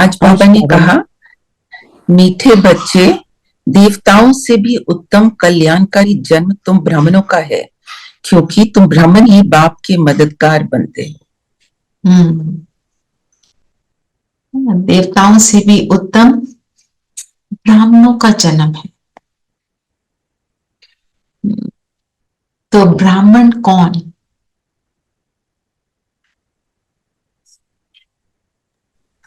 आज बाबा ने कहा, मीठे बच्चे, देवताओं से भी उत्तम कल्याणकारी जन्म तुम ब्राह्मणों का है, क्योंकि तुम ब्राह्मण ही बाप के मददगार बनते हो। देवताओं से भी उत्तम ब्राह्मणों का जन्म है। तो ब्राह्मण कौन?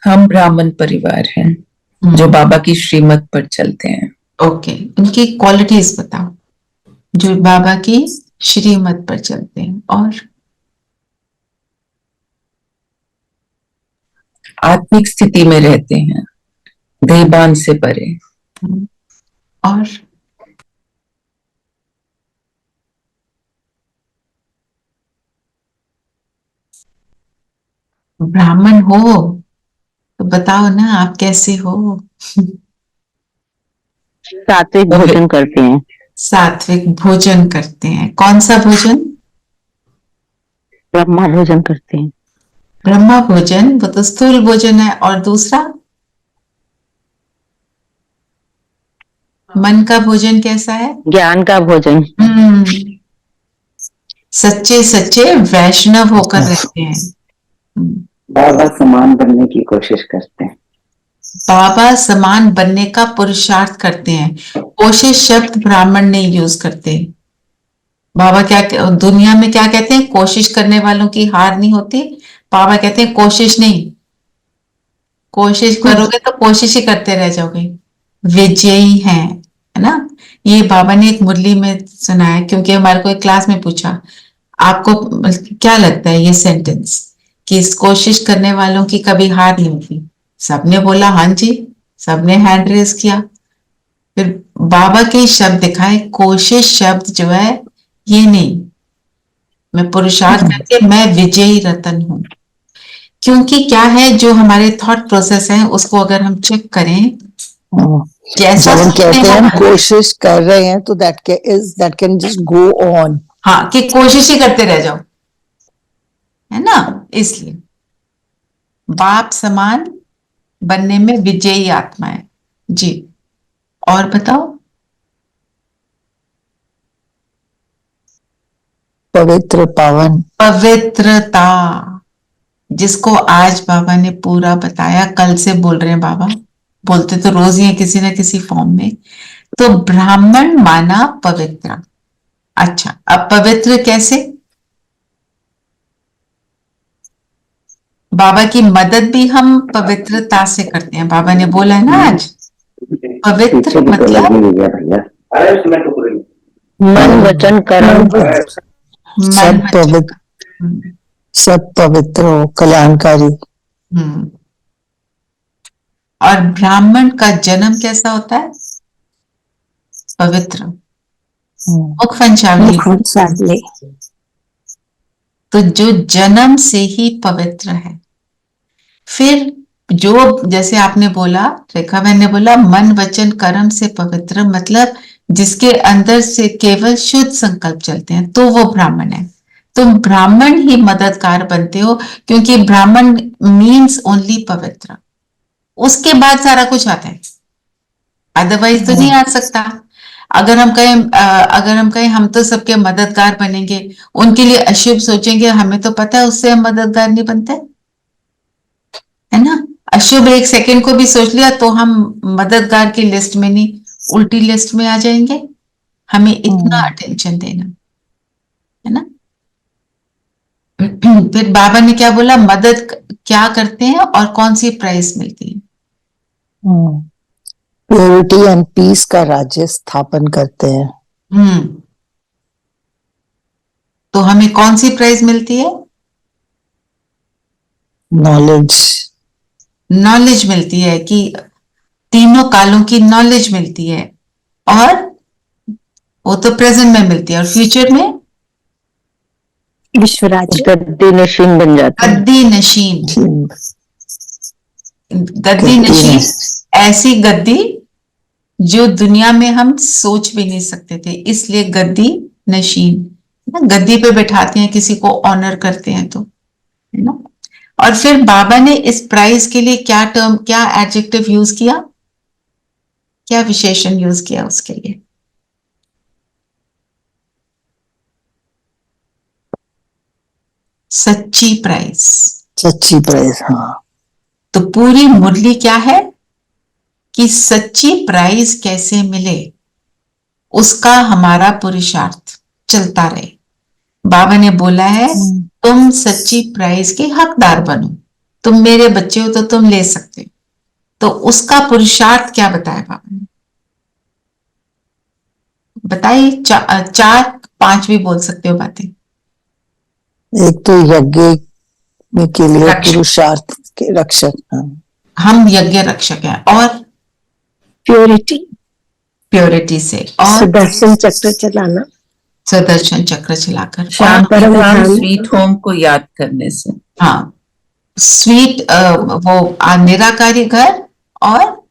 हम ब्राह्मण परिवार हैं जो बाबा की श्रीमत पर चलते हैं। ओके, उनकी क्वालिटीज बताओ जो बाबा की श्रीमत पर चलते हैं। और आत्मिक स्थिति में रहते हैं, देहबान से परे। और ब्राह्मण हो तो बताओ ना, आप कैसे हो? सात्विक भोजन करते हैं। सात्विक भोजन करते हैं। कौन सा भोजन? ब्रह्मा भोजन करते हैं। ब्रह्मा भोजन वो तो स्थूल भोजन है। और दूसरा मन का भोजन कैसा है? ज्ञान का भोजन। सच्चे सच्चे वैष्णव होकर रहते हैं। बाबा समान बनने की कोशिश करते हैं। बाबा समान बनने का पुरुषार्थ करते हैं। कोशिश शब्द ब्राह्मण ने यूज करते हैं। बाबा क्या दुनिया में क्या कहते हैं? कोशिश करने वालों की हार नहीं होती। बाबा कहते हैं कोशिश नहीं, कोशिश करोगे तो कोशिश ही करते रह जाओगे, विजयी है ना? ये बाबा ने एक मुरली में सुनाया, क्योंकि हमारे को एक क्लास में पूछा आपको क्या लगता है ये सेंटेंस कि इस कोशिश करने वालों की कभी हार नहीं होती? सबने बोला हाँ जी, सबने हैंड रेज किया। फिर बाबा के शब्द दिखाए, कोशिश शब्द जो है ये नहीं, मैं पुरुषार्थ करके मैं विजयी रतन हूं। क्योंकि क्या है, जो हमारे थॉट प्रोसेस है उसको अगर हम चेक करें, जैसा हम कहते हैं कोशिश कर रहे हैं तो that can just go on. हाँ, कि कोशिश ही करते रह जाओ, है ना? इसलिए बाप समान बनने में विजयी आत्मा है जी। और बताओ। पवित्र पावन, पवित्रता, जिसको आज बाबा ने पूरा बताया। कल से बोल रहे हैं बाबा, बोलते तो रोज ही है किसी ना किसी फॉर्म में। तो ब्राह्मण माना पवित्र। अच्छा, अब पवित्र कैसे? बाबा की मदद भी हम पवित्रता से करते हैं। बाबा ने बोला है ना आज, पवित्र मतलब मन वचन कर्म सब पवित्र हो, कल्याणकारी। और ब्राह्मण का जन्म कैसा होता है? पवित्र, मुख वंशावली। तो जो जन्म से ही पवित्र है। फिर जो जैसे आपने बोला, रेखा बहन ने बोला, मन वचन कर्म से पवित्र, मतलब जिसके अंदर से केवल शुद्ध संकल्प चलते हैं, तो वो ब्राह्मण है। तुम ब्राह्मण ही मददगार बनते हो, क्योंकि ब्राह्मण मीन्स ओनली पवित्र। उसके बाद सारा कुछ आता है, अदरवाइज तो नहीं आ सकता। अगर हम कहें हम तो सबके मददगार बनेंगे, उनके लिए अशुभ सोचेंगे, हमें तो पता है उससे हम मददगार नहीं बनते, है ना? अशुभ एक सेकंड को भी सोच लिया तो हम मददगार की लिस्ट में नहीं, उल्टी लिस्ट में आ जाएंगे। हमें इतना अटेंशन देना, है ना? फिर बाबा ने क्या बोला, मदद क्या करते हैं और कौन सी प्राइस मिलती है? प्योरिटी एंड पीस का राज्य स्थापन करते हैं। तो हमें कौन सी प्राइज मिलती है? नॉलेज मिलती है, कि तीनों कालों की नॉलेज मिलती है। और वो तो प्रेजेंट में मिलती है, और फ्यूचर में विश्वराज गद्दी नशीन बन जाता है। गद्दी नशीन, ऐसी गद्दी जो दुनिया में हम सोच भी नहीं सकते थे, इसलिए गद्दी नशीन। गद्दी पे बैठाते हैं, किसी को ऑनर करते हैं तो, है ना? और फिर बाबा ने इस प्राइज के लिए क्या टर्म, क्या एडजेक्टिव यूज किया, क्या विशेषण यूज किया उसके लिए? सच्ची प्राइज। सच्ची प्राइज, हाँ। तो पूरी मुरली क्या है कि सच्ची प्राइज कैसे मिले, उसका हमारा पुरुषार्थ चलता रहे। बाबा ने बोला है तुम सच्ची प्राइज के हकदार बनो, तुम मेरे बच्चे हो तो तुम ले सकते हो। तो उसका पुरुषार्थ क्या बताया बाबा ने? बताइए, चार पांच भी बोल सकते हो बातें। एक तो यज्ञ में के लिए रक्षक। पुरुषार्थ के रक्षक, हाँ। हम यज्ञ रक्षक हैं, और प्योरिटी, प्योरिटी से, और सुदर्शन चक्र चलाना, सुदर्शन चक्र चलाकर, और शांति परम धाम धाम। स्वीट होम को याद करने से। हाँ, स्वीट वो निराकारी घर और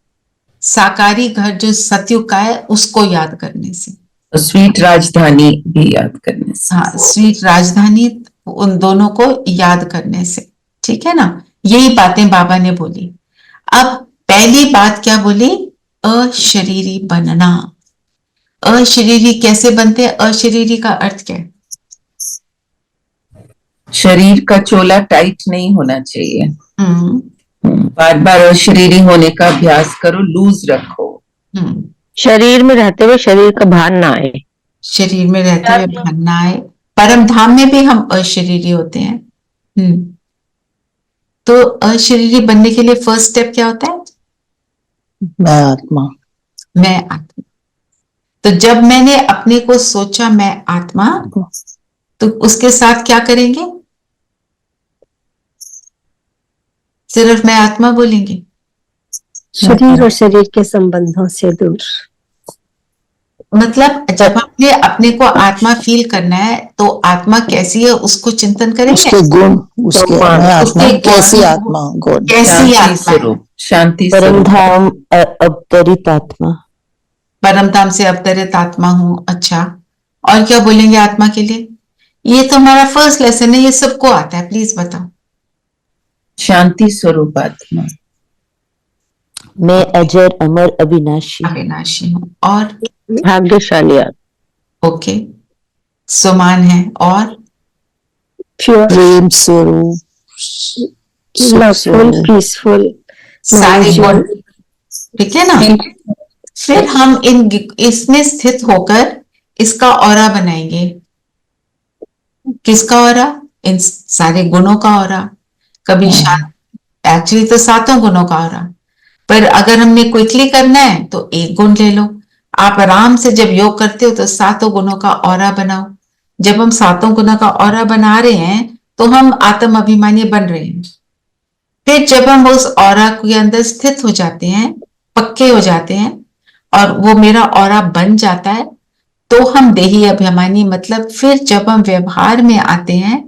साकारी घर जो सतयुग का है उसको याद करने से। और स्वीट राजधानी भी याद करने से। हाँ, स्वीट राजधानी, उन दोनों को याद करने से। ठीक है ना, यही बातें बाबा ने बोली। अब पहली बात क्या बोली? अशरीरी बनना। अशरीरी कैसे बनते हैं? अशरीरी का अर्थ क्या है? शरीर का चोला टाइट नहीं होना चाहिए। हम्म, बार बार अशरीरी होने का अभ्यास करो, लूज रखो। शरीर में रहते हुए शरीर का भान ना आए। शरीर में रहते हुए भान ना आए। परम धाम में भी हम अशरीरी होते हैं। तो अशरीरी बनने के लिए फर्स्ट स्टेप क्या होता है? मैं आत्मा। मैं आत्मा। तो जब मैंने अपने को सोचा मैं आत्मा, तो उसके साथ क्या करेंगे? सिर्फ मैं आत्मा बोलेंगे? शरीर और शरीर के संबंधों से दूर। मतलब जब हमने अपने को आत्मा फील करना है तो आत्मा कैसी है उसको चिंतन करेंगे। उसके गुण, उसके मैं आत्मा उसके कैसी गुण, आत्मा, गुण, कैसी शांति आत्मा है? स्वरूप, शांति परम स्वरूप। धाम अवतरित आत्मा। परम धाम से अवतरित आत्मा हूं। अच्छा, और क्या बोलेंगे आत्मा के लिए? ये तो हमारा फर्स्ट लेसन है, ये सबको आता है, प्लीज बताओ। शांति स्वरूप आत्मा। मैं अजर अमर अविनाशी, अविनाशी हूं। और भाग्यशाली आत्मा। ओके, समान है। और प्रेम स्वरूप, लवफुल, पीसफुल, सारे गुण। ठीक है ना? फिर हम इसमें स्थित होकर इसका ऑरा बनाएंगे। किसका ऑरा? इन सारे गुणों का ऑरा। कभी एक्चुअली तो सातों गुणों का ऑरा, पर अगर हमने क्विकली करना है तो एक गुण ले लो। आप आराम से जब योग करते हो तो सातों गुणों का ऑरा बनाओ। जब हम सातों गुणों का ऑरा बना रहे हैं तो हम आत्म अभिमानी बन रहे हैं। फिर जब हम उस ऑरा के अंदर स्थित हो जाते हैं, पक्के हो जाते हैं, और वो मेरा ऑरा बन जाता है, तो हम देही अभिमानी, मतलब फिर जब हम व्यवहार में आते हैं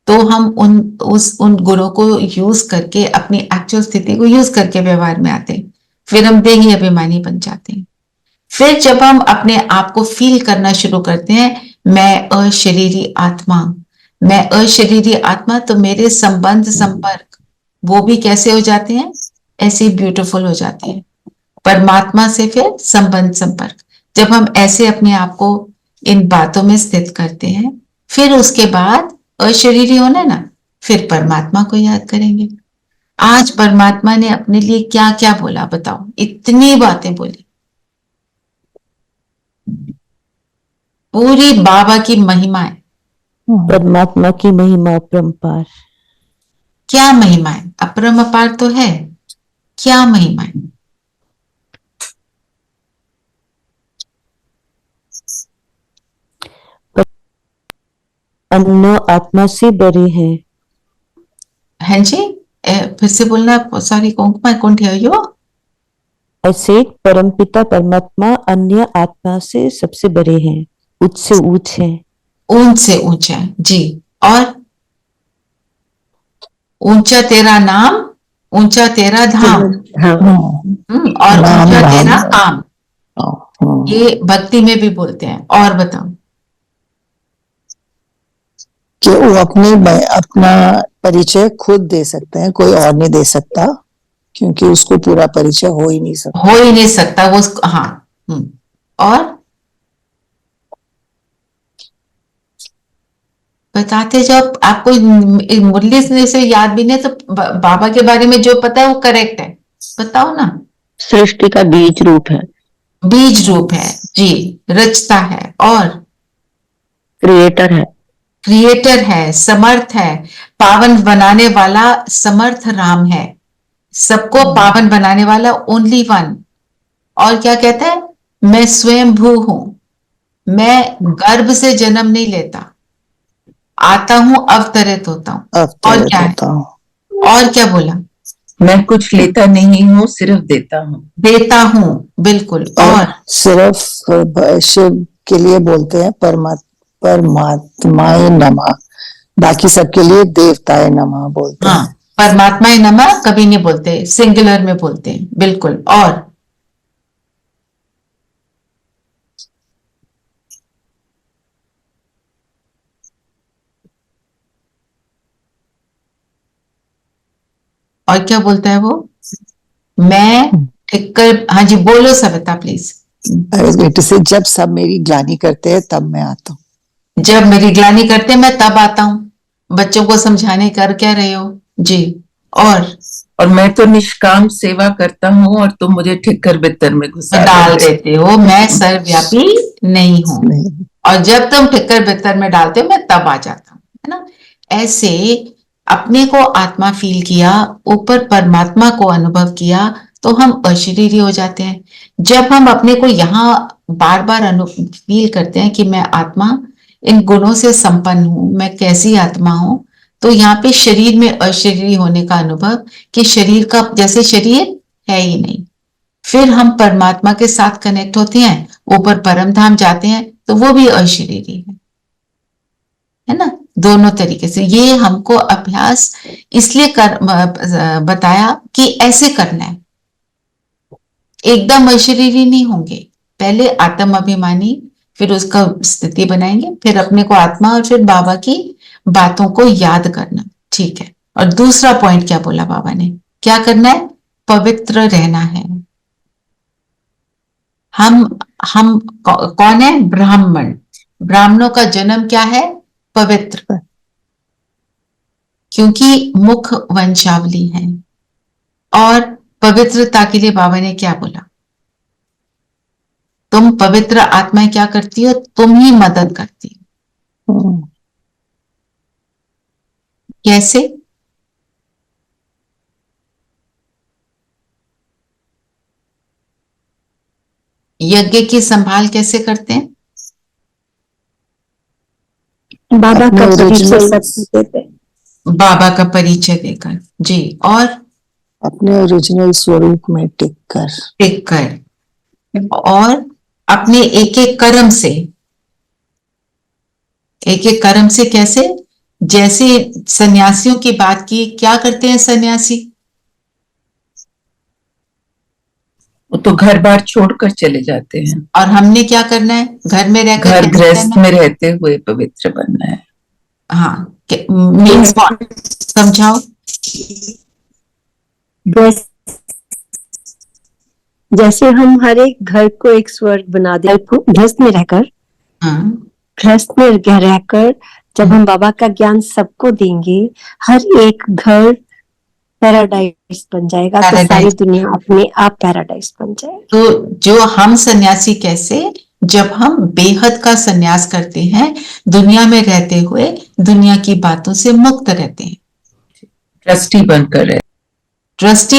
तो हम उन गुणों को यूज करके, अपनी एक्चुअल स्थिति को यूज करके व्यवहार में आते हैं। फिर हम देही अभिमानी बन जाते हैं। फिर जब हम अपने आप को फील करना शुरू करते हैं, मैं अशरीरी आत्मा, मैं अशरीरी आत्मा, तो मेरे संबंध संपर्क वो भी कैसे हो जाते हैं? ऐसे ब्यूटीफुल हो जाते हैं। परमात्मा से फिर संबंध संपर्क, जब हम ऐसे अपने आप को इन बातों में स्थित करते हैं, फिर उसके बाद अशरीरी होना ना, फिर परमात्मा को याद करेंगे। आज परमात्मा ने अपने लिए क्या क्या बोला बताओ? इतनी बातें बोली, पूरी बाबा की महिमा है। परमात्मा की महिमा अपरंपार। क्या महिमा है? अपरंपार तो है, क्या महिमा है? अन्य आत्मा से बड़े हैं। हैं जी? फिर से बोलना, sorry, कुंकुमा, I couldn't hear you. ऐसे परमपिता परमात्मा अन्य आत्मा से सबसे बड़े हैं, उच्च से उच्च है। ऊंच से ऊंचा है जी। और ऊंचा तेरा नाम, ऊंचा तेरा धाम, और नाम ऊंचा धाम। तेरा काम, ये भक्ति में भी बोलते हैं। और बताओ। कि वो अपना परिचय खुद दे सकते हैं, कोई और नहीं दे सकता, क्योंकि उसको पूरा परिचय हो ही नहीं सकता। हो ही नहीं सकता वो हाँ। और बताते जब आपको मुरली से याद भी नहीं तो बाबा के बारे में जो पता है वो करेक्ट है, बताओ ना। सृष्टि का बीज रूप है, बीज रूप है जी, रचता है, और क्रिएटर है, क्रिएटर है, समर्थ है, पावन बनाने वाला समर्थ राम है, सबको पावन बनाने वाला ओनली वन। और क्या कहता है, मैं स्वयं भू हूं, मैं गर्भ से जन्म नहीं लेता, आता हूं अवतरित होता हूं। और अवतरित क्या है, होता हूँ। और क्या बोला, मैं कुछ लेता नहीं हूँ, सिर्फ देता हूँ। देता हूं, बिल्कुल। और सिर्फ शिव के लिए बोलते हैं परमात्माए नमः, बाकी सबके लिए देवताए नमः बोलते हाँ, हैं। परमात्मा नमः कभी नहीं बोलते, सिंगुलर में बोलते हैं, बिल्कुल। और क्या बोलता है वो, मैं ठीक कर, हाँ जी बोलो सविता प्लीज। अरे बेटे से, जब सब मेरी ग्लानि करते हैं तब मैं आता हूँ। जब मेरी ग्लानि करते मैं तब आता हूँ, बच्चों को समझाने कर क्या रहे हो जी। और मैं तो निष्काम सेवा करता हूँ और तुम मुझे ठिक्कर बित्तर में घुसा डाल देते देते हो, मैं सर्वव्यापी नहीं हूं, नहीं। और जब तुम ठिक्कर बित्तर में डालते हो मैं तब आ जाता हूं, है ना। ऐसे अपने को आत्मा फील किया, ऊपर परमात्मा को अनुभव किया, तो हम अशरीरी हो जाते हैं। जब हम अपने को यहाँ बार बार फील करते हैं कि मैं आत्मा इन गुणों से संपन्न हूं, मैं कैसी आत्मा हूं, तो यहाँ पे शरीर में अशरीरी होने का अनुभव, कि शरीर का जैसे शरीर है ही नहीं। फिर हम परमात्मा के साथ कनेक्ट होते हैं, ऊपर परम धाम जाते हैं, तो वो भी अशरीरी है ना। दोनों तरीके से ये हमको अभ्यास इसलिए बताया कि ऐसे करना है, एकदम अशरीरी नहीं होंगे। पहले आत्म अभिमानी, फिर उसका स्थिति बनाएंगे, फिर अपने को आत्मा, और फिर बाबा की बातों को याद करना, ठीक है। और दूसरा पॉइंट क्या बोला बाबा ने, क्या करना है, पवित्र रहना है। हम कौन है, ब्राह्मण, ब्राह्मणों का जन्म क्या है, पवित्र, क्योंकि मुख वंशावली है। और पवित्रता के लिए बाबा ने क्या बोला, तुम पवित्र आत्माएं क्या करती हो, तुम ही मदद करती हो। कैसे, यज्ञ की संभाल कैसे करते हैं, बाबा का परिचय सब देते हैं। बाबा का परिचय देकर जी, और अपने ओरिजिनल स्वरूप में टिक कर, और अपने एक एक कर्म से, एक एक कर्म से कैसे, जैसे सन्यासियों की बात की, क्या करते हैं सन्यासी, वो तो घर बार छोड़कर चले जाते हैं, और हमने क्या करना है, घर में रहकर घर कैसे गृहस्थ रहना है? में रहते हुए पवित्र बनना है। हाँ, मीन्स समझाओ। जैसे हम हर एक घर को एक स्वर्ग बना दे, गृहस्थ में रहकर, हाँ, गृहस्थ में रहकर जब हम बाबा का ज्ञान सबको देंगे, हर एक घर पैराडाइज बन जाएगा, तो सारी दुनिया अपने आप पैराडाइज बन जाएगी। तो जो हम सन्यासी कैसे, जब हम बेहद का सन्यास करते हैं, दुनिया में रहते हुए दुनिया की बातों से मुक्त रहते हैं, ट्रस्टी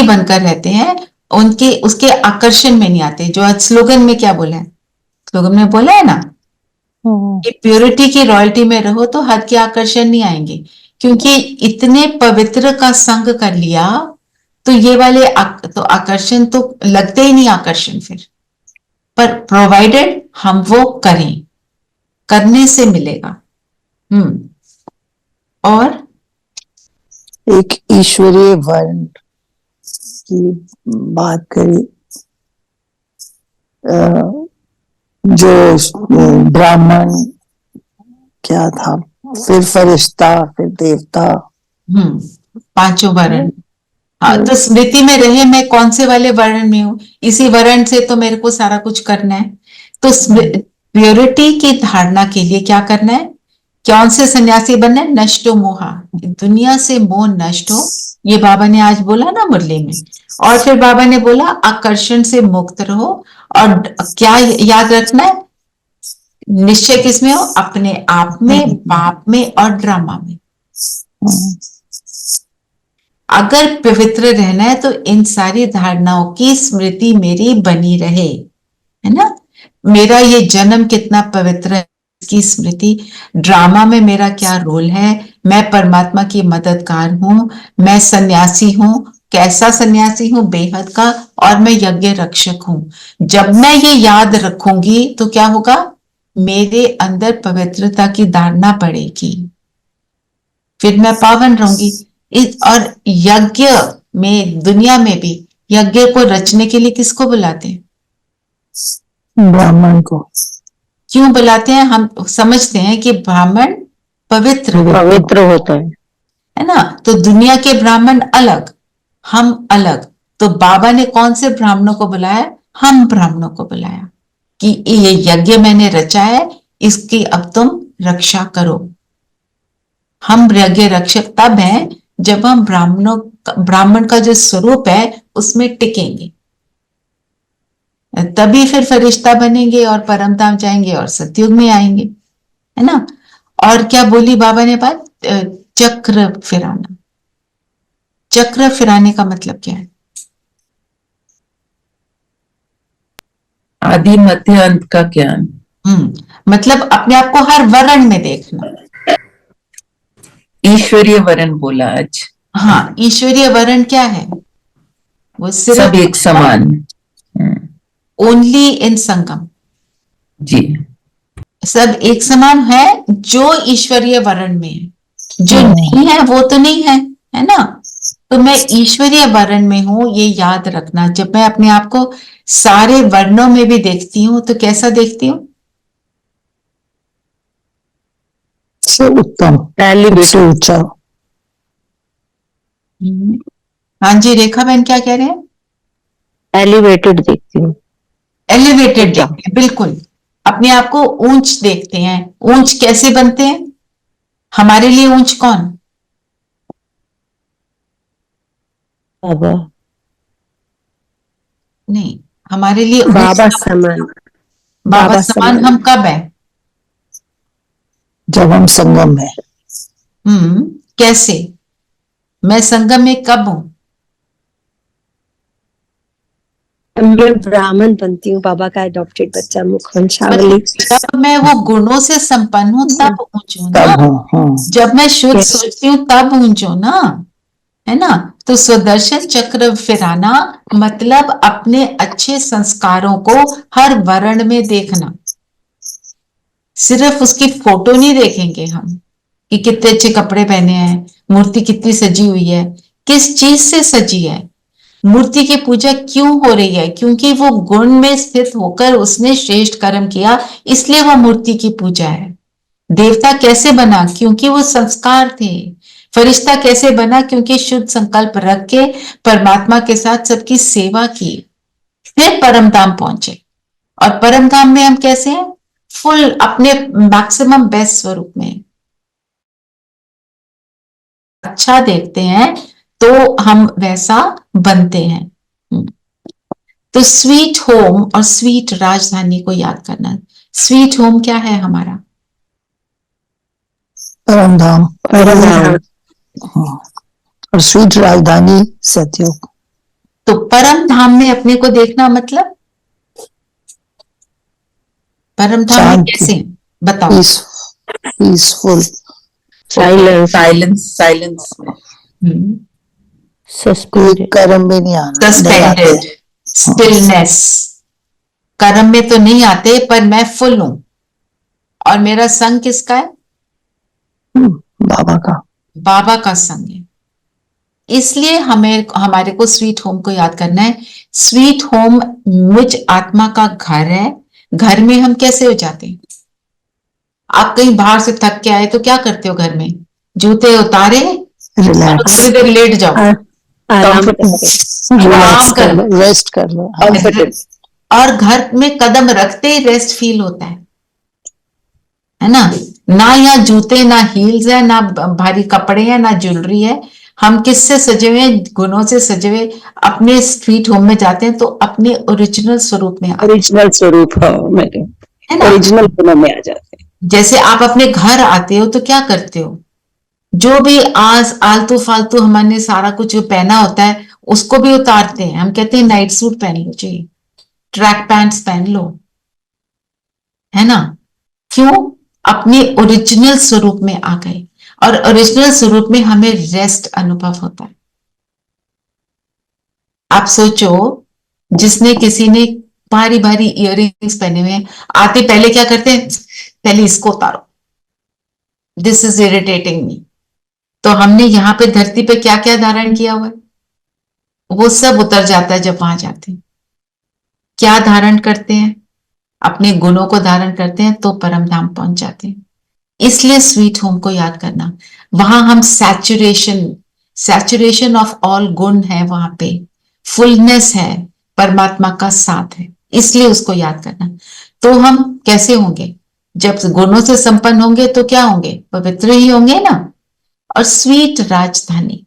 बनकर रहते हैं, उनके उसके आकर्षण में नहीं आते। जो आज स्लोगन में क्या बोला है, स्लोगन में बोला है ना कि प्योरिटी की रॉयल्टी में रहो तो हद के आकर्षण नहीं आएंगे, क्योंकि इतने पवित्र का संग कर लिया, तो ये वाले तो आकर्षण तो लगते ही नहीं आकर्षण फिर, पर प्रोवाइडेड हम वो करें, करने से मिलेगा। और एक ईश्वरीय वर्ण की बात करी, जो ब्राह्मण क्या था, फिर फरिश्ता, फिर देवता, पांचों वर्ण। हाँ, तो स्मृति में रहे मैं कौन से वाले वर्ण में हूँ, इसी वर्ण से तो मेरे को सारा कुछ करना है। तो प्योरिटी की धारणा के लिए क्या करना है, कौन से सन्यासी बनना है, नष्टो मोहा, दुनिया से मोह नष्ट हो, ये बाबा ने आज बोला ना मुरली में। और फिर बाबा ने बोला आकर्षण से मुक्त रहो, और क्या याद रखना है, निश्चय किसमें हो, अपने आप में, बाप में और ड्रामा में। अगर पवित्र रहना है तो इन सारी धारणाओं की स्मृति मेरी बनी रहे, है ना। मेरा ये जन्म कितना पवित्र है, इसकी स्मृति, ड्रामा में मेरा क्या रोल है, मैं परमात्मा की मददगार हूं, मैं सन्यासी हूं, कैसा सन्यासी हूं, बेहद का, और मैं यज्ञ रक्षक हूं। जब मैं ये याद रखूंगी तो क्या होगा, मेरे अंदर पवित्रता की धारणा बढ़ेगी, फिर मैं पावन रहूंगी। और यज्ञ में, दुनिया में भी यज्ञ को रचने के लिए किसको बुलाते हैं, ब्राह्मण को। क्यों बुलाते हैं, हम समझते हैं कि ब्राह्मण पवित्र होता है ना। तो दुनिया के ब्राह्मण अलग, हम अलग। तो बाबा ने कौन से ब्राह्मणों को बुलाया, हम ब्राह्मणों को बुलाया कि ये यज्ञ मैंने रचा है, इसकी अब तुम रक्षा करो। हम यज्ञ रक्षक तब हैं जब हम ब्राह्मण का जो स्वरूप है उसमें टिकेंगे, तभी फिर फरिश्ता बनेंगे और परमधाम जाएंगे और सतयुग में आएंगे, है ना। और क्या बोली बाबा ने बात, चक्र फिराना। चक्र फिराने का मतलब क्या है, आदि मध्य अंत का ज्ञान। मतलब अपने आप को हर वर्ण में देखना। ईश्वरीय वर्ण बोला आज। हाँ, ईश्वरीय वर्ण क्या है, वो सिर्फ सब एक समान। ओनली इन संगम, जी, सब एक समान है जो ईश्वरीय वर्ण में है, जो नहीं है वो तो नहीं है, है ना। तो मैं ईश्वरीय वर्ण में हूं, ये याद रखना। जब मैं अपने आप को सारे वर्णों में भी देखती हूँ तो कैसा देखती हूँ, से उत्तम, से ऊंचा। हाँ जी, रेखा बहन क्या कह रहे हैं, एलिवेटेड देखती हूँ। एलिवेटेड देखते हैं, बिल्कुल अपने आप को ऊंच देखते हैं। ऊंच कैसे बनते हैं, हमारे लिए ऊंच कौन, बाबा नहीं, हमारे लिए बाबा समान, बाबा समान हम कब है, जब हम संगम में। कैसे, मैं संगम में कब हूं, मैं ब्राह्मण बनती हूँ, बाबा का एडॉप्टेड बच्चा, मुखवंशावली। जब मैं वो गुणों से संपन्न हूं तब ऊंच हूं ना। जब मैं शुद्ध सोचती हूँ तब ऊंच हूं ना, है ना। तो सुदर्शन चक्र फिराना मतलब अपने अच्छे संस्कारों को हर वर्ण में देखना। सिर्फ उसकी फोटो नहीं देखेंगे हम कि कितने अच्छे कपड़े पहने हैं, मूर्ति कितनी सजी हुई है, किस चीज से सजी है, मूर्ति की पूजा क्यों हो रही है, क्योंकि वो गुण में स्थित होकर उसने श्रेष्ठ कर्म किया, इसलिए वो मूर्ति की पूजा है। देवता कैसे बना, क्योंकि वो संस्कार थे। फरिश्ता कैसे बना, क्योंकि शुद्ध संकल्प रख के परमात्मा के साथ सबकी सेवा की, फिर परम धाम पहुंचे। और परम धाम में हम कैसे हैं, फुल अपने मैक्सिमम बेस्ट स्वरूप में। अच्छा देखते हैं तो हम वैसा बनते हैं। तो स्वीट होम और स्वीट राजधानी को याद करना। स्वीट होम क्या है हमारा, परमधाम। और स्वीट राजधानी सतयुग। तो परम धाम में अपने को देखना मतलब, परम धाम में कैसे, बताओ। पीसफुल, साइलेंस कोई कर्म में नहीं आना, सस्पेंडेड, स्टिलनेस। कर्म में तो नहीं आते, पर मैं फुल हूं। और मेरा संग किसका है, बाबा का। बाबा का संग है। इसलिए हमारे को स्वीट होम को याद करना है। स्वीट होम मुझ आत्मा का घर है। घर में हम कैसे हो जाते हैं, आप कहीं बाहर से थक के आए तो क्या करते हो, घर में जूते उतारे रिलैक्स, थोड़ी देर लेट जाओ, आराम रिलैक्स कर करो। लो, रेस्ट कर लो। हाँ। और घर में कदम रखते ही रेस्ट फील होता है ना। ना यहाँ जूते, ना हील्स है, ना भारी कपड़े हैं, ना ज्वेलरी है। हम किससे सजे हुए हैं? गुणों से सजे हुए। अपने स्वीट होम में जाते हैं तो अपने ओरिजिनल स्वरूप में आते ओरिजिनल स्वरूप, हाँ, मेरे हैं ना। ओरिजिनल गुणों में आ जाते हैं। जैसे आप अपने घर आते हो तो क्या करते हो? जो भी आलतू फालतू हमने सारा कुछ पहना होता है उसको भी उतारते हैं। हम कहते हैं नाइट सूट पहन लो जी, ट्रैक पैंट्स पहन लो, है ना। क्यों? अपने ओरिजिनल स्वरूप में आ गए। और ओरिजिनल स्वरूप में हमें रेस्ट अनुभव होता है। आप सोचो, जिसने किसी ने भारी भारी इयररिंग्स पहने हुए हैं, आते पहले क्या करते हैं? पहले इसको उतारो, दिस इज इरिटेटिंग मी। तो हमने यहाँ पे धरती पे क्या क्या धारण किया हुआ है, वो सब उतर जाता है जब वहां जाते हैं। क्या धारण करते हैं? अपने गुणों को धारण करते हैं तो परम धाम पहुंच जाते हैं। इसलिए स्वीट होम को याद करना, वहां हम सैचुरेशन ऑफ ऑल गुण है, वहां पे फुलनेस है, परमात्मा का साथ है, इसलिए उसको याद करना। तो हम कैसे होंगे? जब गुणों से संपन्न होंगे तो क्या होंगे? पवित्र ही होंगे ना। और स्वीट राजधानी,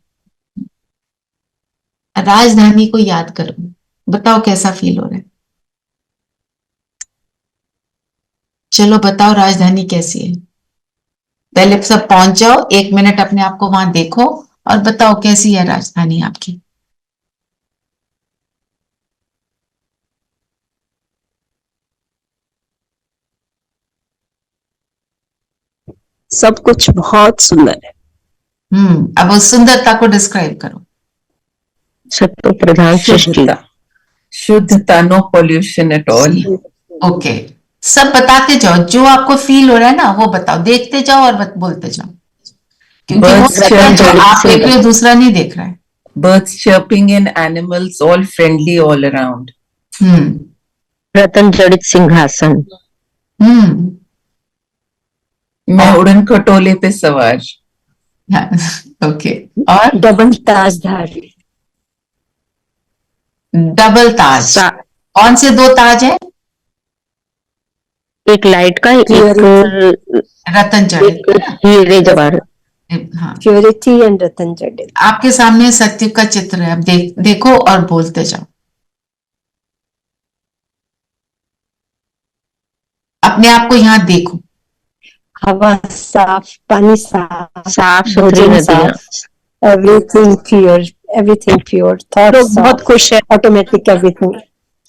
राजधानी को याद करो, बताओ कैसा फील हो रहा है? चलो बताओ राजधानी कैसी है। पहले सब पहुंच जाओ, 1 मिनट अपने आप को वहां देखो और बताओ कैसी है राजधानी आपकी। सब कुछ बहुत सुंदर है। अब उस सुंदरता को डिस्क्राइब करो। सत्व प्रधान सृष्टि, शुद्धता, शुद्धता, no pollution at all. Okay, सब बताते जाओ, जो आपको फील हो रहा है ना वो बताओ, देखते जाओ और बोलते जाओ। क्योंकि हो Birds सकता है जो chirping, आप देख रहे हो दूसरा नहीं देख रहा है। birds chirping and animals all friendly all around. रतन जड़ित सिंहासन, हम्म मैं उड़न खटोले पे सवार। ओके, और डबल ताजधारी, डबल ताज। कौन से 2 ताज है? एक लाइट का, एक रतन जड़ित, हीरे जवाहर। हाँ, प्योरिटी एंड रतन जड़ित। आपके सामने सत्य का चित्र है, अब देखो और बोलते जाओ। अपने आप को यहाँ देखो। हवा साफ, पानी साफ, साफ सुथरी भोजन नदियां, साफ, everything pure, everything pure, thought लोग बहुत खुश है। ऑटोमेटिक एवरीथिंग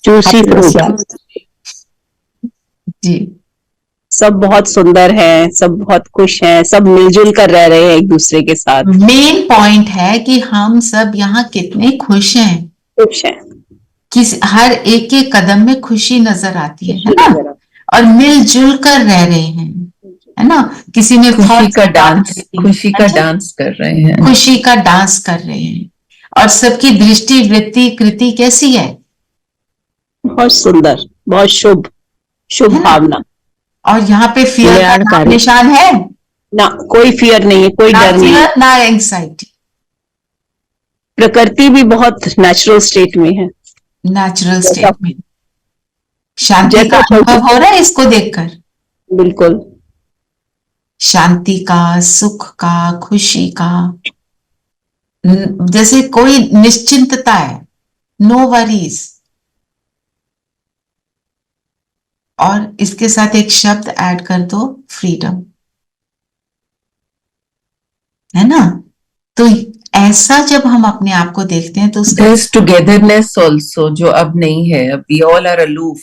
जूसी फ्रूट, जी, सब बहुत सुंदर है, सब बहुत खुश हैं, सब मिलजुल कर रह रहे हैं एक दूसरे के साथ। मेन पॉइंट है कि हम सब यहाँ कितने खुश हैं। खुश हैं, हर एक के कदम में खुशी नजर आती है ना। और मिलजुल कर रह रहे हैं, है ना। किसी में खुशी का डांस, खुशी का डांस कर रहे हैं, खुशी का डांस कर रहे हैं। और सबकी दृष्टि, वृत्ति, कृति कैसी है? बहुत सुंदर, बहुत शुभ, शुभ भावना। और यहाँ पे फियर का नाम निशान है ना, कोई फियर नहीं है, कोई डर नहीं है, ना एंग्जाइटी। प्रकृति भी बहुत नेचुरल स्टेट में है, नेचुरल स्टेट में शांति का अनुभव हो रहा है इसको देखकर। बिल्कुल, शांति का, सुख का, खुशी का, जैसे कोई निश्चिंतता है, नो वरीज। और इसके साथ एक शब्द ऐड कर दो, फ्रीडम, है ना। तो ऐसा जब हम अपने आप को देखते हैं तो टुगेदरनेस ऑल्सो, जो अब नहीं है। अब we all are aloof,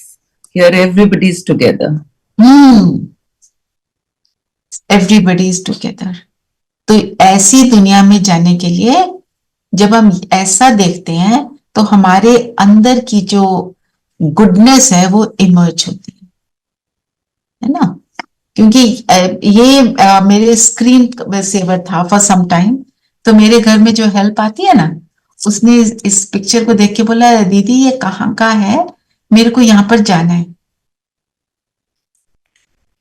here everybody is together. Everybody is together. तो ऐसी दुनिया में जाने के लिए जब हम ऐसा देखते हैं तो हमारे अंदर की जो गुडनेस है वो इमर्ज होती है ना। क्योंकि ये मेरे स्क्रीन सेवर था फॉर सम टाइम, तो मेरे घर में जो हेल्प आती है ना, उसने इस पिक्चर को देख के बोला, दीदी ये कहाँ का है, मेरे को यहाँ पर जाना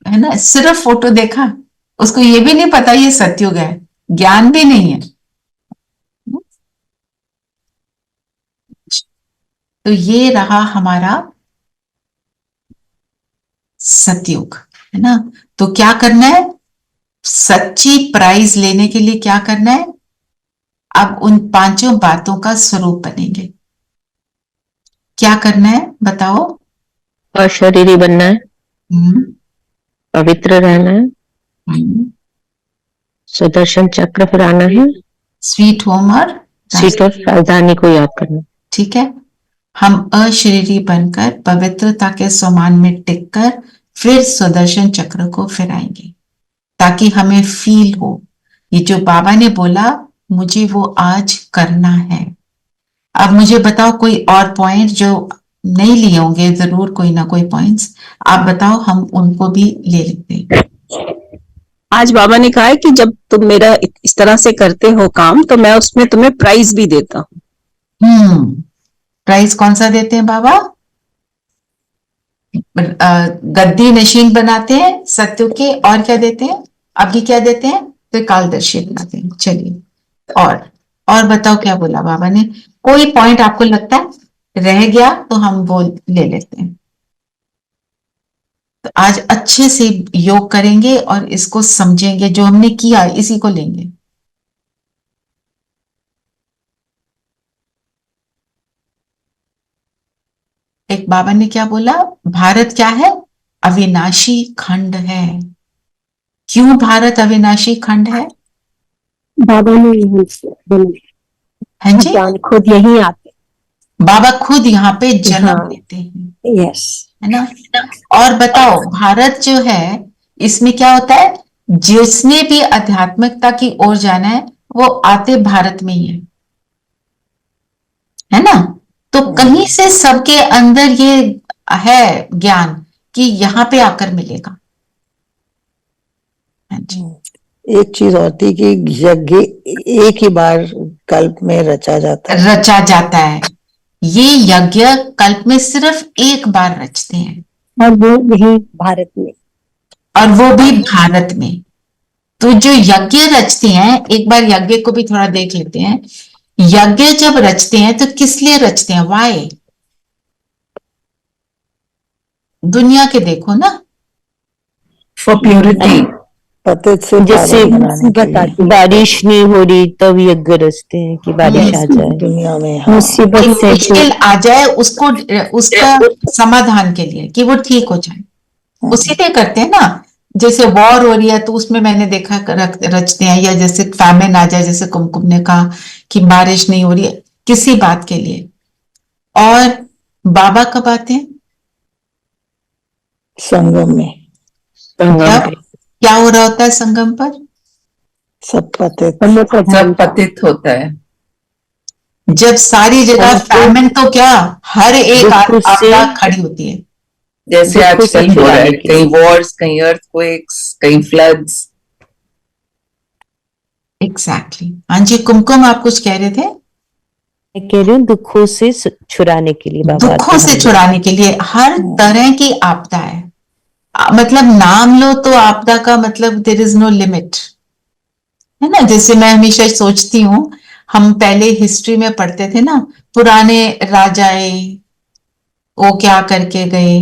है ना। सिर्फ फोटो देखा, उसको ये भी नहीं पता ये सतयुग है, ज्ञान भी नहीं है। तो ये रहा हमारा सतयुग, है ना। तो क्या करना है, सच्ची प्राइज लेने के लिए क्या करना है, अब उन पांचों बातों का स्वरूप बनेंगे। क्या करना है बताओ? अशरीरी बनना है, हम्म, पवित्र रहना है, हम्म, सुदर्शन चक्र फिराना है, स्वीट होम और सीट और राजधानी को याद करना। ठीक है। हम अशरीरी बनकर पवित्रता के समान में टिककर फिर सुदर्शन चक्र को फिराएंगे, ताकि हमें फील हो ये जो बाबा ने बोला मुझे वो आज करना है। अब मुझे बताओ कोई और पॉइंट जो नहीं लिए होंगे, जरूर कोई ना कोई पॉइंट्स आप बताओ, हम उनको भी ले लेते हैं। आज बाबा ने कहा है कि जब तुम मेरा इस तरह से करते हो काम, तो मैं उसमें तुम्हें प्राइज भी देता हूँ। प्राइस कौन सा देते हैं बाबा? गद्दी नशीन बनाते हैं सत्य के, और क्या देते हैं? अभी क्या देते हैं? त्रिकालदर्शी बनाते हैं। चलिए, और बताओ क्या बोला बाबा ने? कोई पॉइंट आपको लगता है रह गया तो हम वो ले लेते हैं। तो आज अच्छे से योग करेंगे और इसको समझेंगे, जो हमने किया इसी को लेंगे। एक बाबा ने क्या बोला, भारत क्या है? अविनाशी खंड है। क्यों भारत अविनाशी खंड है? बाबा ने यहीं से हाँ जी, भगवान खुद यहीं आते। बाबा खुद यहाँ पे जन्म हाँ। लेते हैं, यस। है ना। और बताओ भारत जो है इसमें क्या होता है, जिसने भी आध्यात्मिकता की ओर जाना है वो आते भारत में ही है ना। तो कहीं से सबके अंदर ये है ज्ञान कि यहाँ पे आकर मिलेगा। हाँ जी, एक चीज और थी कि यज्ञ एक ही बार कल्प में रचा जाता है। रचा जाता है। ये यज्ञ कल्प में सिर्फ एक बार रचते हैं, और वो यही भारत में। और वो भी भारत में। तो जो यज्ञ रचते हैं, एक बार यज्ञ को भी थोड़ा देख लेते हैं। यज्ञ जब रचते हैं तो किस लिए रचते हैं? वाई? दुनिया के देखो ना, फॉर प्योरिटी, पतित से जैसे पावन बनाने के लिए। बारिश नहीं हो रही तब यज्ञ रचते हैं कि बारिश आ जाए। दुनिया में हाँ, मुसीबत कि से मुश्किल आ जाए उसको, उसका समाधान के लिए, कि वो ठीक हो जाए, उसी लिए करते हैं ना। जैसे वॉर हो रही है तो उसमें मैंने देखा रचते हैं, या जैसे फैमिन आ जाए, जैसे कुमकुम ने कहा कि बारिश नहीं हो रही है किसी बात के लिए। और बाबा कब आते हैं? संगम में क्या हो रहा होता है संगम पर? सब पतित सब पतित होता है। जब सारी जगह फैमिन, तो क्या हर एक आपदा खड़ी होती है। जैसे आजकल हो रहा है, कहीं वॉर्स, कहीं अर्थक्वेक्स, कहीं फ्लड्स। एग्जैक्टली। हाँ जी, कुमकुम आप कुछ कह रहे थे? मैं कह रही हूँ दुखों से छुड़ाने के लिए बाबा दुखों से छुड़ाने के लिए हर तरह की आपदा है। मतलब नाम लो तो आपदा का मतलब देयर इज नो लिमिट, है ना। जैसे मैं हमेशा सोचती हूँ, हम पहले हिस्ट्री में पढ़ते थे ना, पुराने राजाए वो क्या करके गए।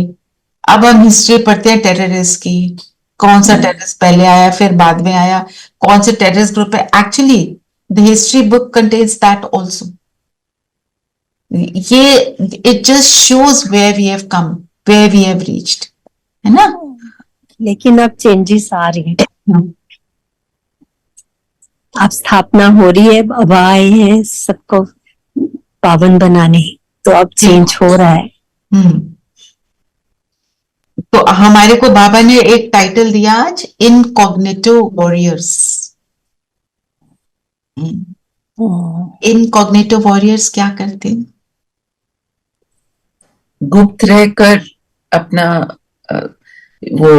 अब हम हिस्ट्री पढ़ते हैं टेररिस्ट की, कौन सा टेररिस्ट पहले आया फिर बाद में आया, कौन से टेररिस्ट ग्रुप है। Actually the history book contains that also. ये it just shows where we have come, where we have reached, है ना। लेकिन अब चेंजेस आ रही है, अब स्थापना हो रही है, अब आए हैं सबको पावन बनाने, तो अब चेंज हो रहा है। तो हमारे को बाबा ने एक टाइटल दिया आज, इनकॉग्निटिव वॉरियर्स। इनकॉग्निटिव वॉरियर्स क्या करते हैं? गुप्त रहकर अपना वो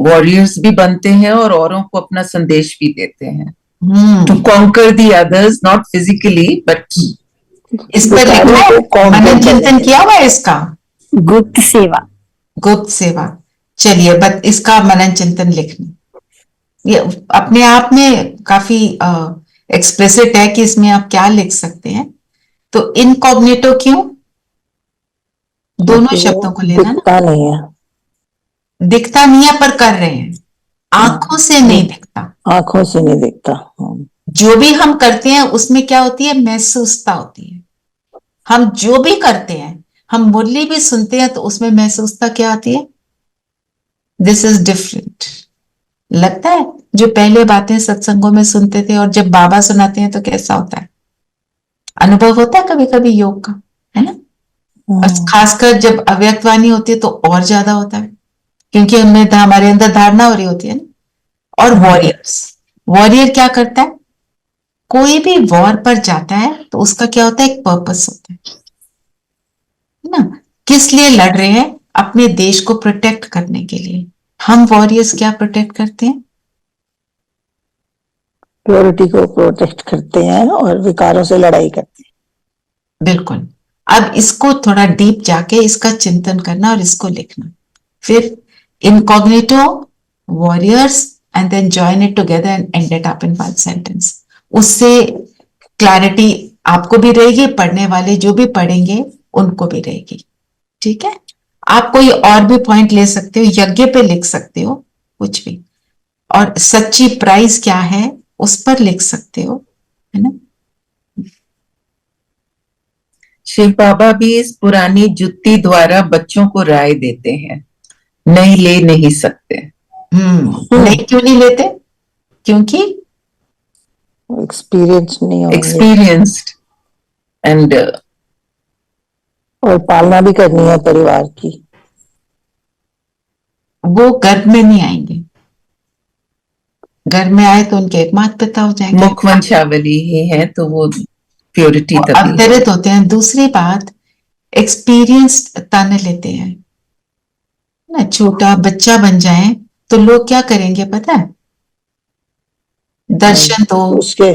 वॉरियर्स भी बनते हैं और औरों को अपना संदेश भी देते हैं। To conquer the others, not physically but. इस पर लिखा है, मनन चिंतन किया हुआ है इसका। गुप्त सेवा, गुप्त सेवा। चलिए, बट इसका मनन चिंतन लिखना ये अपने आप में काफी एक्सप्रेसिट है कि इसमें आप क्या लिख सकते हैं। तो इनकॉग्निटो क्यों? दोनों क्योंकि शब्दों वो को लेना ना, दिखता नहीं है। दिखता नहीं है पर कर रहे हैं, आंखों से नहीं दिखता। आंखों से नहीं दिखता। जो भी हम करते हैं उसमें क्या होती है, महसूसता होती है। हम जो भी करते हैं, हम मुरली भी सुनते हैं तो उसमें महसूसता क्या आती है, दिस इज डिफरेंट। लगता है जो पहले बातें सत्संगों में सुनते थे और जब बाबा सुनाते हैं तो कैसा होता है, अनुभव होता है कभी कभी योग का, है ना। और खासकर जब अव्यक्त वाणी होती है तो और ज्यादा होता है, क्योंकि हमारे अंदर धारणा हो रही होती है ना। और वॉरियर्स, वॉरियर क्या करता है, कोई भी वॉर पर जाता है तो उसका क्या होता है, एक पर्पस होता है ना। किस लिए लड़ रहे हैं, अपने देश को प्रोटेक्ट करने के लिए। हम वॉरियर्स क्या प्रोटेक्ट करते हैं, प्योरिटी को प्रोटेक्ट करते हैं और विकारों से लड़ाई करते बिल्कुल। अब इसको थोड़ा डीप जाके इसका चिंतन करना और इसको लिखना, फिर incognito, warriors, and then join it together and end it up in one sentence. उससे क्लैरिटी आपको भी रहेगी, पढ़ने वाले जो भी पढ़ेंगे उनको भी रहेगी। ठीक है, आप कोई और भी पॉइंट ले सकते हो, यज्ञ पे लिख सकते हो कुछ भी, और सच्ची प्राइस क्या है उस पर लिख सकते हो, है ना। शिव बाबा भी इस पुरानी जुत्ती द्वारा बच्चों को राय देते हैं, नहीं ले नहीं सकते। नहीं, क्यों नहीं लेते, क्योंकि हैं। एक्सपीरियंस नहीं होंगे एक्सपीरियंस्ड एंड और पालना भी करनी है परिवार की। वो गर्भ में नहीं आएंगे, गर्भ में आए तो उनके एक माता पिता हो जाएंगे, मुख वंशावली ही है तो वो प्योरिटी वो तभी है। अवतरित होते हैं। दूसरी बात, एक्सपीरियंस तन लेते हैं ना। छोटा बच्चा बन जाए तो लोग क्या करेंगे पता है, दर्शन तो उसके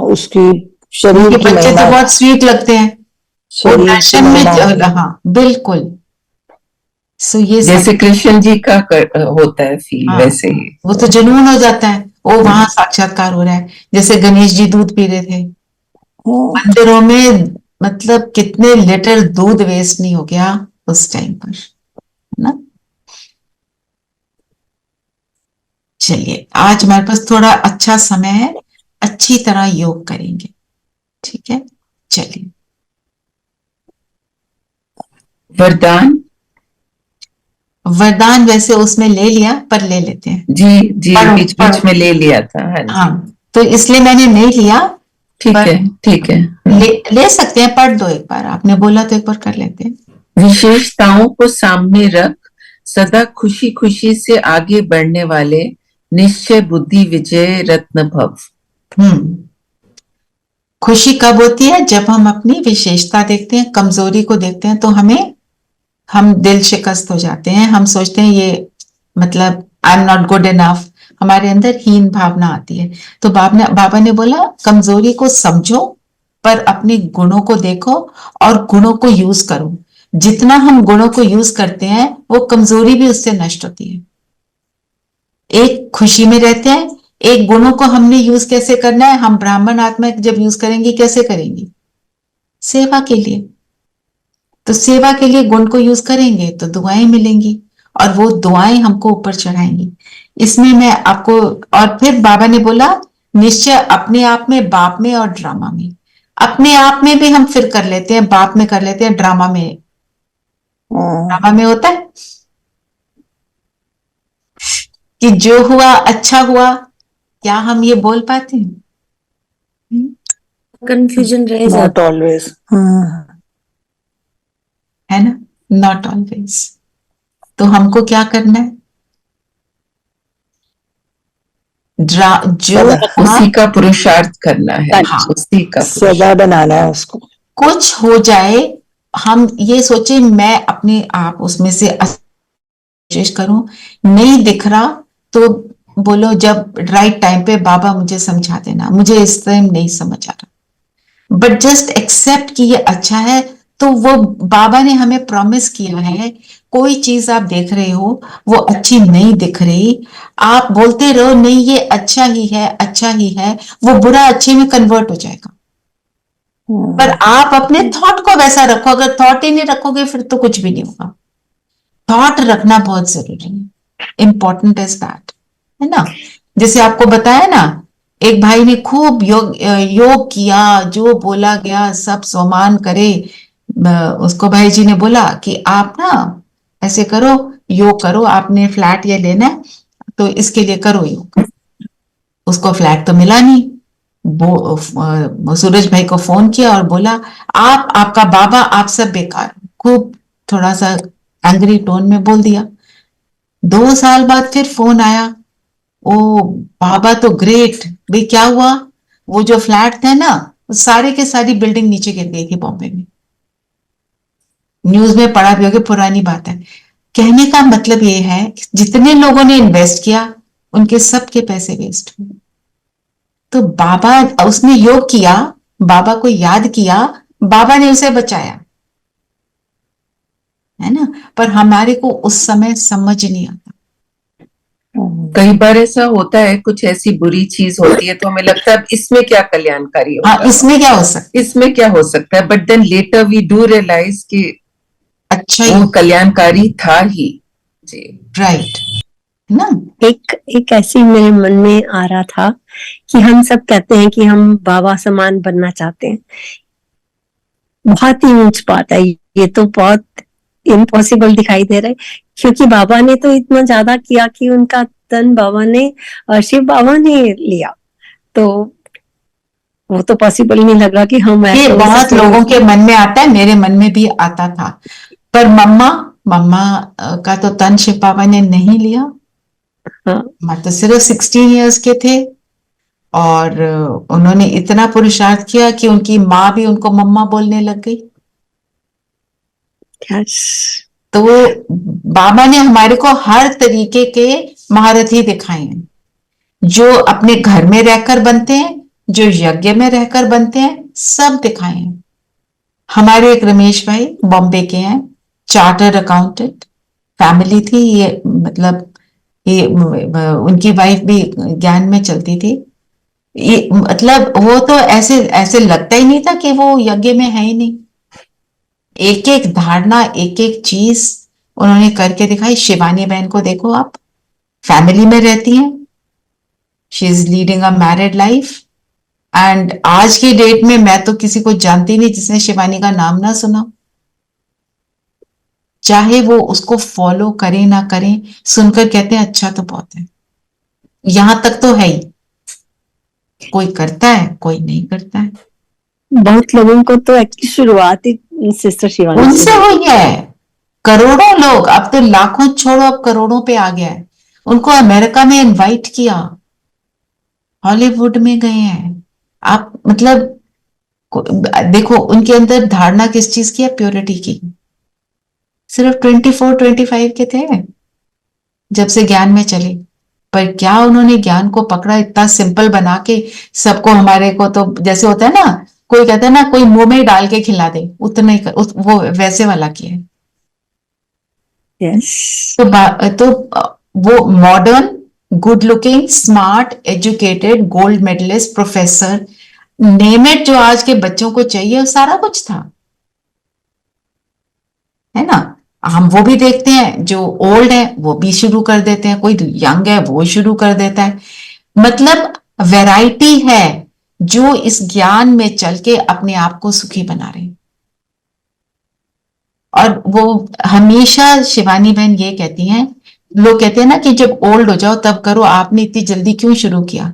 उसकी शरीर उनके की बच्चे तो महिमा, बहुत स्वीट लगते हैं, वो शरीर की दर्शन में महिमा। हाँ बिल्कुल। सो ये जैसे कृष्ण जी का होता है फील, हाँ, वैसे ही वो तो जुनून हो जाता है, वो वहां साक्षात्कार हो रहा है। जैसे गणेश जी दूध पी रहे थे मंदिरों में, मतलब कितने लीटर दूध वेस्ट नहीं हो गया उस टाइम पर, है ना। चलिए, आज हमारे पास थोड़ा अच्छा समय है, अच्छी तरह योग करेंगे, ठीक है। चलिए, वरदान। वरदान वैसे उसमें ले लिया पर ले लेते हैं। जी जी, पढ़ो, बीच पढ़ो। बीच में ले लिया था। हाँ जी, हाँ, तो इसलिए मैंने नहीं लिया। ठीक पर है ठीक है। ले सकते हैं, पढ़ दो एक बार, आपने बोला तो एक बार कर लेते हैं। विशेषताओं को सामने रख सदा खुशी खुशी से आगे बढ़ने वाले निश्चय बुद्धि विजय रत्न भव। खुशी कब होती है, जब हम अपनी विशेषता देखते हैं, कमजोरी को देखते हैं तो हम दिल शिकस्त हो जाते हैं, हम सोचते हैं ये मतलब I am not good enough, हमारे अंदर हीन भावना आती है। तो बाबा ने बोला कमजोरी को समझो पर अपने गुणों को देखो और गुणों को यूज करो। जितना हम गुणों को यूज करते हैं वो कमजोरी भी उससे नष्ट होती है। एक खुशी में रहते हैं, एक गुणों को हमने यूज कैसे करना है, हम ब्राह्मण आत्मा जब यूज करेंगे कैसे करेंगे, सेवा के लिए। तो सेवा के लिए गुण को यूज करेंगे तो दुआएं मिलेंगी और वो दुआएं हमको ऊपर चढ़ाएंगी। इसमें मैं आपको, और फिर बाबा ने बोला निश्चय अपने आप में, बाप में और ड्रामा में। अपने आप में भी हम फिर कर लेते हैं, बाप में कर लेते हैं, ड्रामा में होता है कि जो हुआ अच्छा हुआ, क्या हम ये बोल पाते हैं? कंफ्यूजन रह नॉट जाता ऑलवेज। है ना, नॉट ऑलवेज। तो हमको क्या करना है, जो उसी का पुरुषार्थ करना है। हाँ, उसी का सदा बनाना है उसको। कुछ हो जाए, हम ये सोचे मैं अपने आप उसमें से कोशिश करूं, नहीं दिख रहा तो बोलो जब राइट टाइम पे बाबा मुझे समझा देना, मुझे इस टाइम नहीं समझ आ रहा, बट जस्ट एक्सेप्ट कि ये अच्छा है। तो वो बाबा ने हमें प्रॉमिस किया है, कोई चीज आप देख रहे हो वो अच्छी नहीं दिख रही, आप बोलते रहो नहीं ये अच्छा ही है, अच्छा ही है, वो बुरा अच्छे में कन्वर्ट हो जाएगा। पर आप अपने थॉट को वैसा रखो, अगर थॉट ही नहीं रखोगे फिर तो कुछ भी नहीं होगा। थॉट रखना बहुत जरूरी है, इंपॉर्टेंट इज दैट, है ना। जैसे आपको बताया ना, एक भाई ने खूब योग किया, जो बोला गया सब सम्मान करे। उसको भाई जी ने बोला कि आप ना ऐसे करो, योग करो, आपने फ्लैट ये लेना है तो इसके लिए करो योग। उसको फ्लैट तो मिला नहीं। सूरज भाई को फोन किया और बोला आप, आपका बाबा, आप सब बेकार। खूब थोड़ा सा एंग्री टोन में बोल दिया। 2 साल बाद फिर फोन आया, ओ बाबा तो ग्रेट। भाई क्या हुआ? वो जो फ्लैट थे ना, सारे के सारी बिल्डिंग नीचे गिर गई थी बॉम्बे में। न्यूज में पढ़ा भी होगा, पुरानी बात है। कहने का मतलब ये है जितने लोगों ने इन्वेस्ट किया उनके सबके पैसे वेस्ट हुए। तो बाबा, उसने योग किया, बाबा को याद किया, बाबा ने उसे बचाया, है ना। पर हमारे को उस समय समझ नहीं आता। कई बार ऐसा होता है, कुछ ऐसी बुरी चीज होती है तो हमें लगता है अब इसमें क्या कल्याणकारी होगा, हाँ, इसमें क्या हो सकता है, इसमें क्या हो सकता है, but then later we do realise कि अच्छा वो कल्याणकारी था ही। जी, राइट, है ना। एक ऐसी मेरे मन में आ रहा था कि हम सब कहते हैं कि हम बाबा समान बनना चाहते हैं। बहुत ही ऊंच बात है, ये तो बहुत इम्पॉसिबल दिखाई दे रहा है, क्योंकि बाबा ने तो इतना ज्यादा किया कि उनका तन बाबा ने, शिव बाबा ने लिया, तो वो तो पॉसिबल नहीं लग रहा कि हम ये ऐसे हो बहुत सकते हैं। लोगों के मन में आता है, मेरे मन में भी आता था। पर मम्मा मम्मा का तो तन शिव बाबा ने नहीं लिया। हाँ, मैं तो सिर्फ 16 इयर्स के थे और उन्होंने इतना पुरुषार्थ किया कि उनकी माँ भी उनको मम्मा बोलने लग गई। यस, तो बाबा ने हमारे को हर तरीके के महारथी दिखाए हैं, जो अपने घर में रहकर बनते हैं, जो यज्ञ में रहकर बनते हैं, सब दिखाए हैं। हमारे एक रमेश भाई बॉम्बे के हैं, चार्टर्ड अकाउंटेंट, फैमिली थी ये, मतलब ये उनकी वाइफ भी ज्ञान में चलती थी। ये मतलब वो तो ऐसे ऐसे लगता ही नहीं था कि वो यज्ञ में है ही नहीं। एक एक धारणा, एक एक चीज उन्होंने करके दिखाई। शिवानी बहन को देखो आप, फैमिली में रहती हैं, she is leading a married life, and आज की डेट में मैं तो किसी को जानती नहीं जिसने शिवानी का नाम ना सुना। चाहे वो उसको फॉलो करें ना करें, सुनकर कहते हैं अच्छा तो बहुत है। यहां तक तो है ही, कोई करता है कोई नहीं करता है। बहुत लोगों को तो एक्चुअली शुरुआत ही सिस्टर शिवानी से उनसे हुई। हुई है। करोड़ों लोग, अब तो लाखों छोड़ो, अब करोड़ों पे आ गया है। उनको अमेरिका में इनवाइट किया, हॉलीवुड में गए हैं। आप मतलब देखो उनके अंदर धारणा किस चीज की है, प्योरिटी की। सिर्फ 24-25 के थे जब से ज्ञान में चले, पर क्या उन्होंने ज्ञान को पकड़ा, इतना सिंपल बना के सबको। हमारे को तो जैसे होता है ना, कोई कहता है ना कोई मुंह में ही डाल के खिला दे, उतना ही वो वैसे वाला किया है। यस, तो वो modern, good looking, smart, educated, gold medallist, professor, name it, जो आज के बच्चों को चाहिए वो सारा कुछ था, है ना। हम वो भी देखते हैं, जो ओल्ड है वो भी शुरू कर देते हैं, कोई यंग है वो शुरू कर देता है। मतलब वैरायटी है जो इस ज्ञान में चल के अपने आप को सुखी बना रहे हैं। और वो हमेशा शिवानी बहन ये कहती हैं, लोग कहते हैं ना कि जब ओल्ड हो जाओ तब करो, आपने इतनी जल्दी क्यों शुरू किया।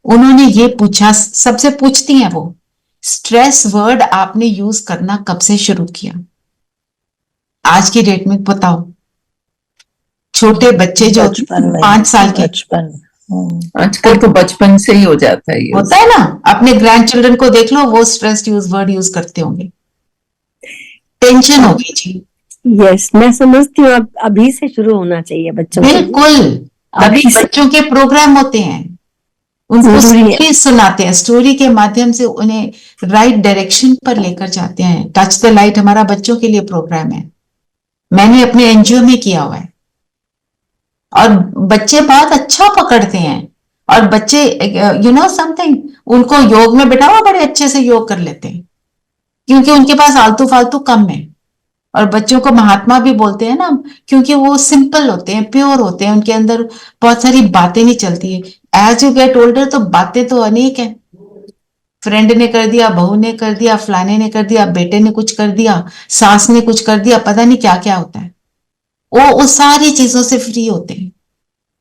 उन्होंने ये पूछा, सबसे पूछती हैं वो, स्ट्रेस वर्ड आपने यूज करना कब से शुरू किया। आज की डेट में बताओ, छोटे बच्चे जो बचपन में, 5 साल के, बचपन। आजकल तो बचपन से ही हो जाता है ये। होता है ना, अपने ग्रैंड चिल्ड्रन को देख लो, वो स्ट्रेस वर्ड यूज करते होंगे। टेंशन हो गई जी। यस, मैं समझती हूँ अब अभी से शुरू होना चाहिए बच्चों के लिए। बिल्कुल, अभी अभी से बच्चों के प्रोग्राम होते हैं, उनको जरूरी है। स्टोरी सुनाते हैं, स्टोरी के माध्यम से उन्हें राइट डायरेक्शन पर लेकर जाते हैं। टच द लाइट हमारा बच्चों के लिए प्रोग्राम है, मैंने अपने एनजीओ में किया हुआ है, और बच्चे बहुत अच्छा पकड़ते हैं। और बच्चे यू नो समथिंग, उनको योग में बिठाओ बड़े अच्छे से योग कर लेते हैं। क्योंकि उनके पास आलतू फालतू कम है। और बच्चों को महात्मा भी बोलते हैं ना, क्योंकि वो सिंपल होते हैं, प्योर होते हैं, उनके अंदर बहुत सारी बातें नहीं चलती है। एज यू गेट ओल्डर तो बातें तो अनेक है, फ्रेंड ने कर दिया, बहू ने कर दिया, फलाने ने कर दिया, बेटे ने कुछ कर दिया, सास ने कुछ कर दिया, पता नहीं क्या क्या होता है। वो उस सारी चीजों से फ्री होते हैं।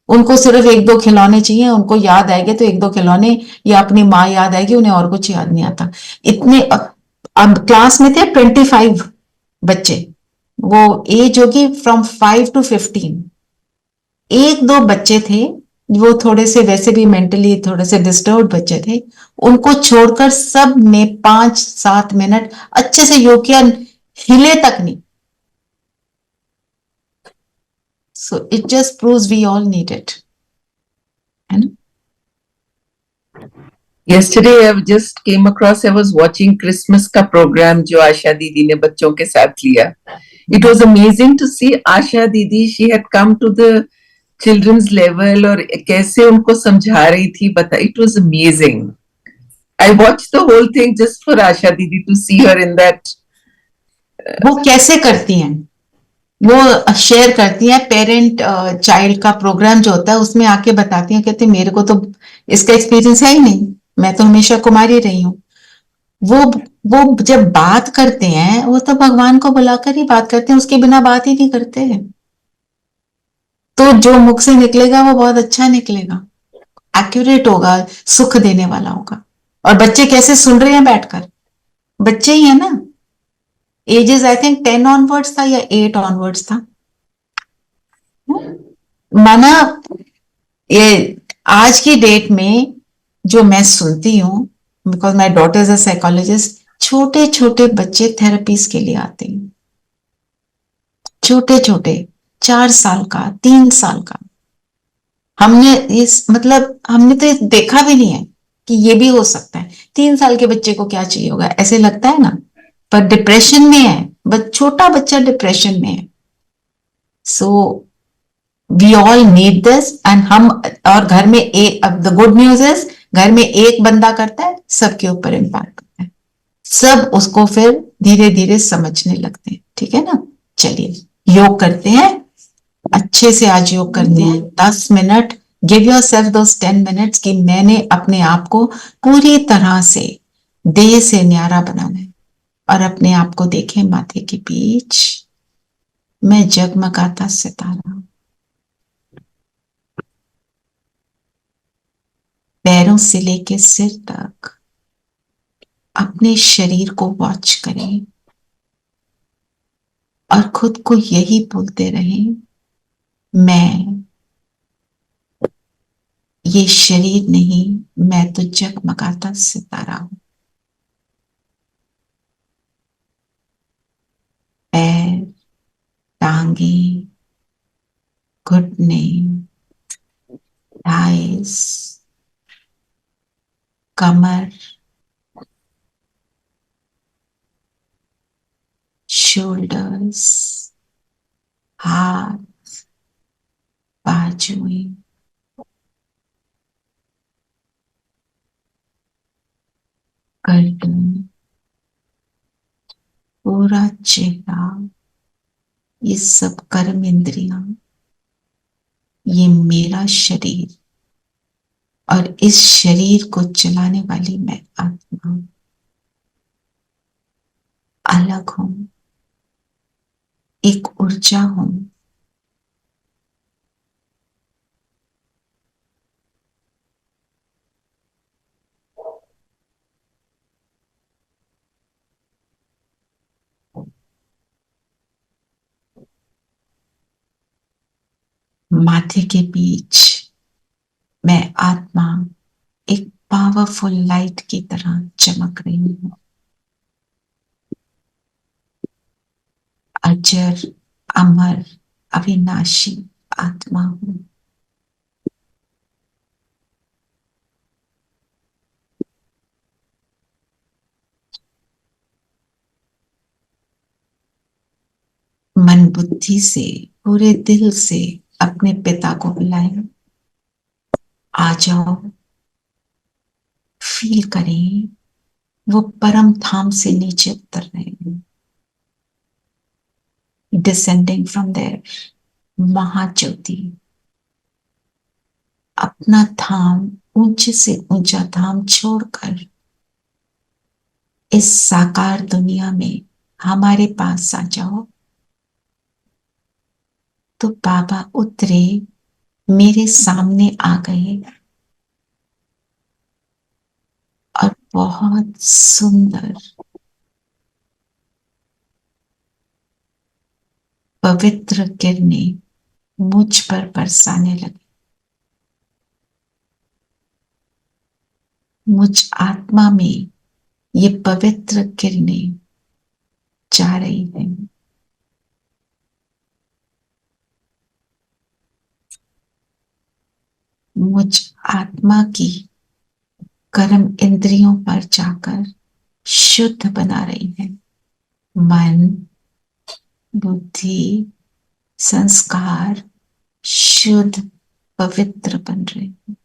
उनको सिर्फ एक दो खिलौने चाहिए, उनको याद आएंगे तो एक दो खिलौने, या अपनी माँ याद आएगी, उन्हें और कुछ याद नहीं आता। इतने अब क्लास में थे 25 बच्चे, वो एज होगी फ्रॉम 5 to 15। एक दो बच्चे थे वो थोड़े से वैसे भी मेंटली थोड़े से डिस्टर्ब बच्चे थे, उनको छोड़कर सब ने 5-7 मिनट अच्छे से योग किया, हिले तक नहीं। So it just proves we all need it, है ना। Yesterday I just came across, I was watching Christmas का program जो आशा दीदी ने बच्चों के साथ लिया. It was amazing to see आशा दीदी, she had come to the children's level और कैसे उनको समझा रही थी, बता, it was amazing. I watched the whole thing just for आशा दीदी to see her in that. वो कैसे करती हैं, वो शेयर करती हैं, पेरेंट चाइल्ड का प्रोग्राम जो होता है उसमें आके बताती हैं, कहते हैं मेरे को तो इसका एक्सपीरियंस है ही नहीं, मैं तो हमेशा कुमारी रही हूँ। वो जब बात करते हैं वो तो भगवान को बुलाकर ही बात करते हैं, उसके बिना बात ही नहीं करते हैं। तो जो मुख से निकलेगा वो बहुत अच्छा निकलेगा, एक्यूरेट होगा, सुख देने वाला होगा। और बच्चे कैसे सुन रहे हैं बैठकर, बच्चे ही है ना। एजेस आई थिंक 10 ऑनवर्ड्स था या 8 ऑनवर्ड्स था। माना ये आज की डेट में जो मैं सुनती हूँ, because my daughter is a psychologist, छोटे छोटे बच्चे थेरेपीज के लिए आते हैं, छोटे छोटे 4 साल का, 3 साल का। हमने इस मतलब हमने तो ये देखा भी नहीं है कि ये भी हो सकता है। 3 साल के बच्चे को क्या चाहिए होगा, ऐसे लगता है ना, पर डिप्रेशन में है, बस छोटा बच्चा डिप्रेशन में है। So we all need this, and हम, और घर में एक, अब द गुड न्यूज इज घर में एक बंदा करता है, सबके ऊपर इम्पैक्ट होता है, सब उसको फिर धीरे धीरे समझने लगते हैं। ठीक है ना, चलिए योग करते हैं, अच्छे से आज योग करते हैं 10 minute. Give your self those 10 minutes कि मैंने अपने आप को पूरी तरह से देह से न्यारा बनाना है। और अपने आप को देखें माथे के बीच, मैं जगमगाता सितारा, पैरों से लेके सिर तक अपने शरीर को वॉच करें और खुद को यही बोलते रहें, मैं ये शरीर नहीं, मैं तो जगमगाता सितारा हूं। पैर, टांगे, घुटने, थाइस, कमर, शोल्डर्स, हाथ, बाजुएं, गर्दन, पूरा चेहरा, ये सब कर्म इंद्रियां, ये मेरा शरीर, और इस शरीर को चलाने वाली मैं आत्मा अलग हूं, एक ऊर्जा हूं। माथे के बीच मैं आत्मा एक पावरफुल लाइट की तरह चमक रही हूं, अजर, अमर, अविनाशी आत्मा हूं। मन बुद्धि से, पूरे दिल से अपने पिता को बुलाएं, आ जाओ, फील करें वो परम धाम से नीचे उतर रहे हैं, डिसेंडिंग फ्रॉम देयर महाज्योति। अपना धाम, ऊंचे से ऊंचा धाम छोड़कर इस साकार दुनिया में हमारे पास आ जाओ। तो बाबा उतरे, मेरे सामने आ गए और बहुत सुंदर पवित्र किरणें मुझ पर बरसाने लगे। मुझ आत्मा में ये पवित्र किरणें जा रही हैं। मुझ आत्मा की कर्म इंद्रियों पर जाकर शुद्ध बना रही है। मन, बुद्धि, संस्कार शुद्ध पवित्र बन रहे हैं।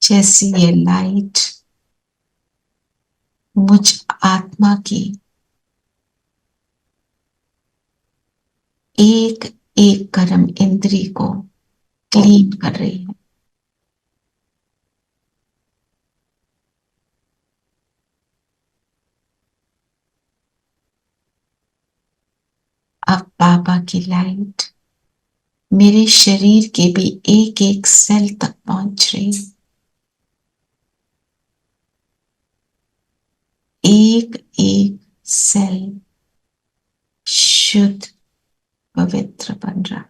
जैसी ये लाइट मुझ आत्मा की एक एक कर्म इंद्री को क्लीन कर रही है। अब बाबा की लाइट मेरे शरीर के भी एक एक सेल तक पहुंच रही है। एक एक सेल शुद्ध पवित्र बन रहा।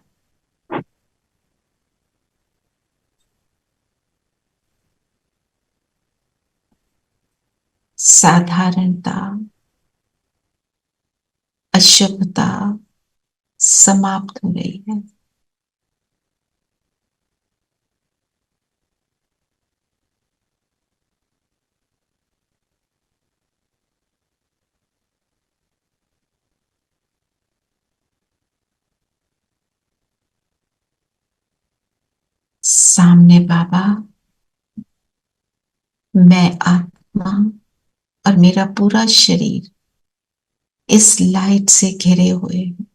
साधारणता, अशुभता समाप्त हो रही है। सामने बाबा, मैं आत्मा और मेरा पूरा शरीर इस लाइट से घिरे हुए हैं।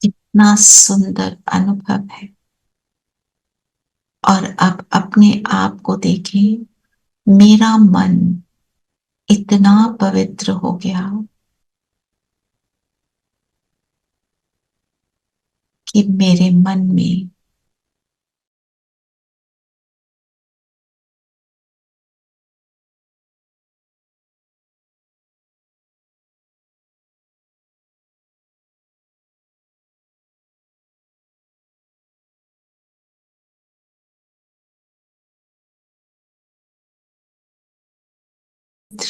इतना सुंदर अनुभव है। और अब अपने आप को देखें, मेरा मन इतना पवित्र हो गया कि मेरे मन में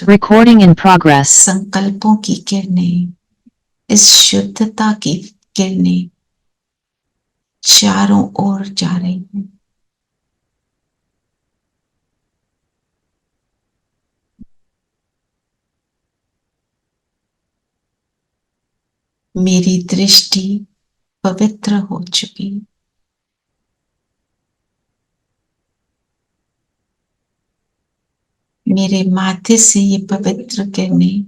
Recording in progress. संकल्पों की किरणें, इस शुद्धता की किरणें चारों ओर जा रही हैं। मेरी दृष्टि पवित्र हो चुकी। मेरे माथे से ये पवित्र किरणें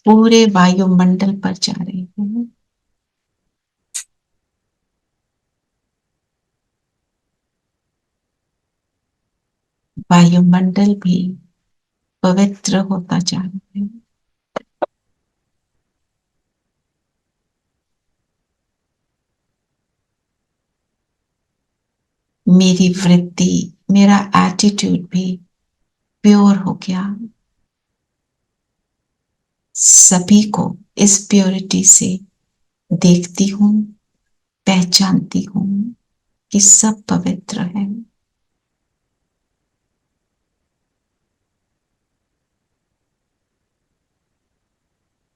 पूरे वायुमंडल पर जा रही हैं। वायुमंडल भी पवित्र होता जा रहा है। मेरी वृत्ति, मेरा एटीट्यूड भी प्योर हो गया। सभी को इस प्योरिटी से देखती हूँ, पहचानती हूँ। कि सब पवित्र है।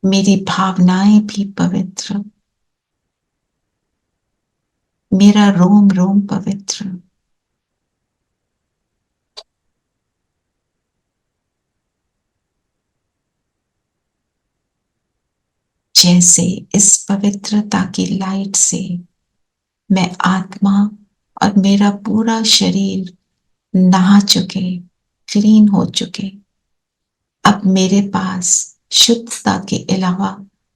मेरी भावनाएं भी पवित्र, मेरा रोम रोम पवित्र। जैसे इस पवित्रता की लाइट से मैं आत्मा और मेरा पूरा शरीर नहा चुके, क्लीन हो चुके, अब मेरे पास शुद्धता के अलावा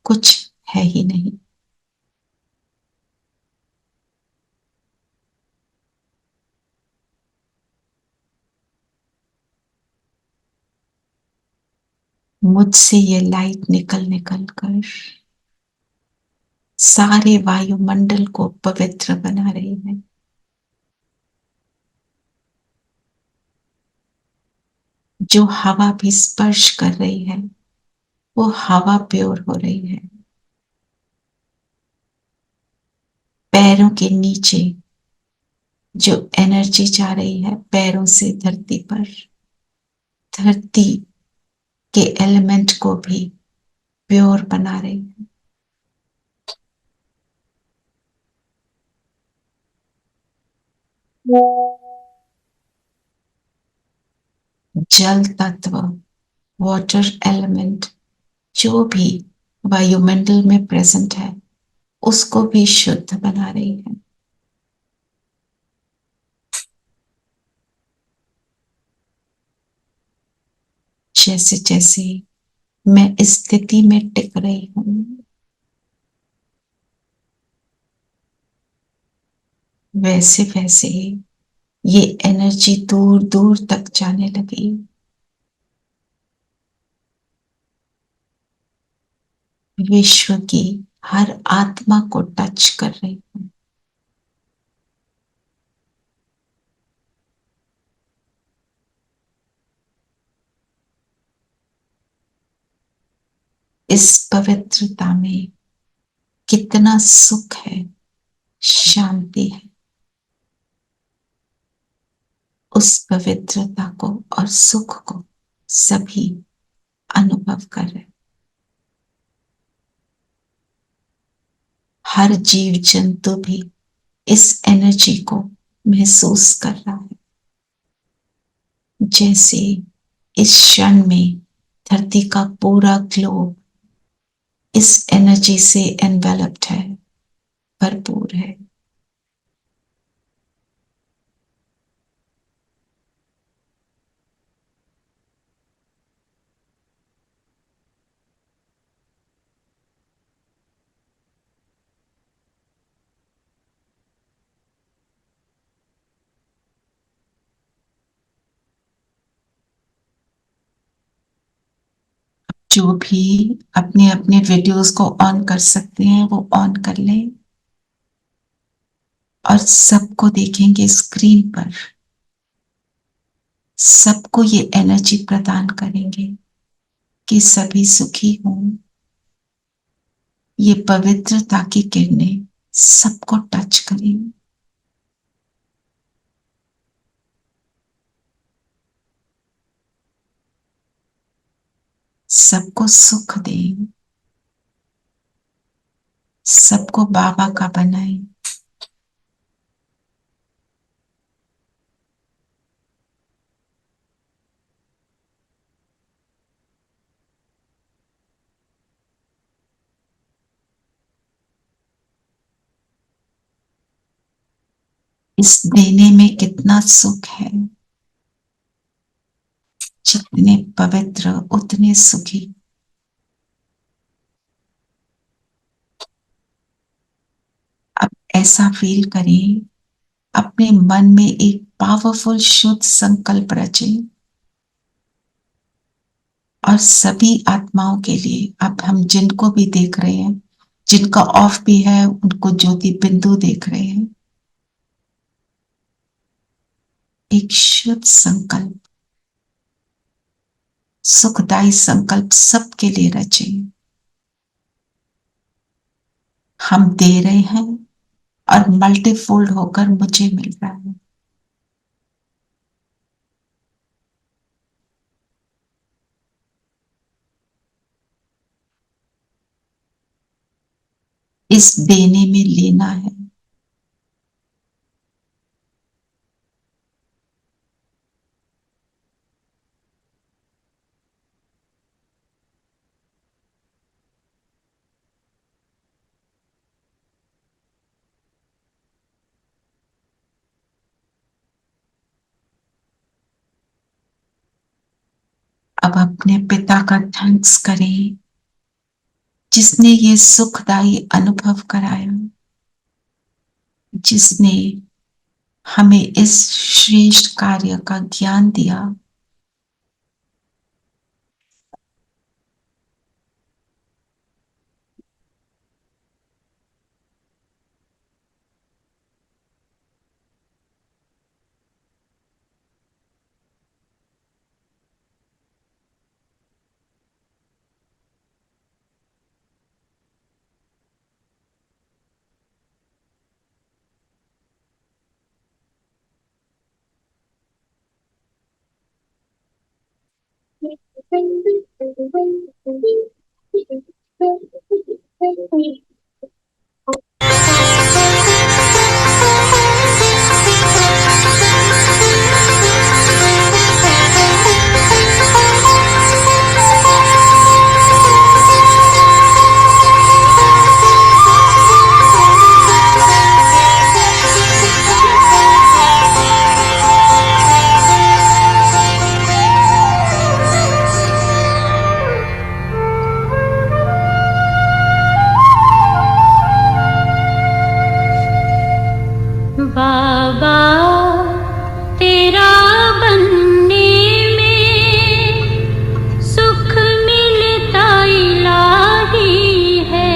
कुछ है ही नहीं। मुझसे ये लाइट निकल निकल कर सारे वायुमंडल को पवित्र बना रही है। जो हवा भी स्पर्श कर रही है वो हवा प्योर हो रही है। पैरों के नीचे जो एनर्जी जा रही है पैरों से धरती पर, धरती के एलिमेंट को भी प्योर बना रही है। जल तत्व, वाटर एलिमेंट जो भी वायुमंडल में प्रेजेंट है उसको भी शुद्ध बना रही है। जैसे जैसे मैं इस स्थिति में टिक रही हूं, वैसे वैसे ये एनर्जी दूर दूर तक जाने लगी। विश्व की हर आत्मा को टच कर रही हूं। इस पवित्रता में कितना सुख है, शांति है। उस पवित्रता को और सुख को सभी अनुभव कर रहे। हर जीव जंतु भी इस एनर्जी को महसूस कर रहा है। जैसे इस क्षण में धरती का पूरा ग्लोब इस एनर्जी से एनवेलप्ड है, भरपूर है। जो भी अपने अपने वीडियोस को ऑन कर सकते हैं वो ऑन कर लें और सबको देखेंगे स्क्रीन पर। सबको ये एनर्जी प्रदान करेंगे कि सभी सुखी हों। ये पवित्रता की किरणें सबको टच करें। सबको सुख दें, सबको बाबा का बनाएं। इस देने में कितना सुख है। जितने पवित्र उतने सुखी। अब ऐसा फील करें, अपने मन में एक पावरफुल शुद्ध संकल्प रचें और सभी आत्माओं के लिए, अब हम जिनको भी देख रहे हैं, जिनका ऑफ भी है उनको ज्योति बिंदु देख रहे हैं, एक शुद्ध संकल्प, सुखदायी संकल्प सबके लिए रचें। हम दे रहे हैं और मल्टीफोल्ड होकर मुझे मिल रहा है। इस देने में लेना है। अब अपने पिता का थैंक्स करें जिसने ये सुखदायी अनुभव कराया, जिसने हमें इस श्रेष्ठ कार्य का ज्ञान दिया। बाबा तेरा बनने में सुख मिलता इलाही है,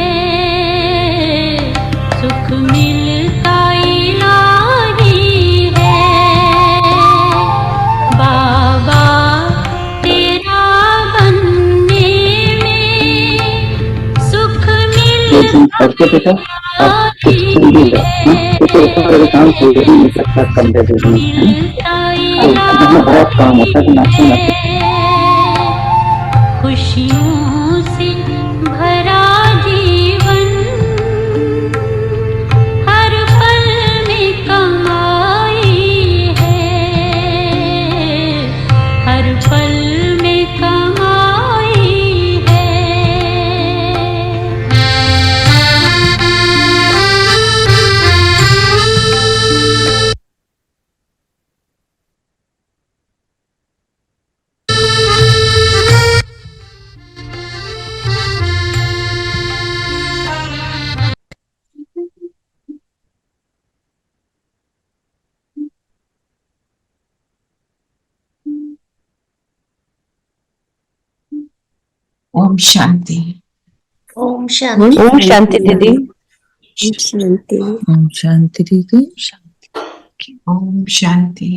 सुख मिलता इलाही है। बाबा तेरा बनने में सुख मिलता आप कुछ कीजिएगा, कुछ ऐसा काम पूरे नहीं सकता कम दे देने में बहुत काम होता है नाचते खुशियों से भरा जीवन हर पल में कमाई है, हर पल में कमाई है। ओम शांति। ओम शांति। ओम शांति दीदी। ओम शांति। ओम शांति दीदी। ओम शांति।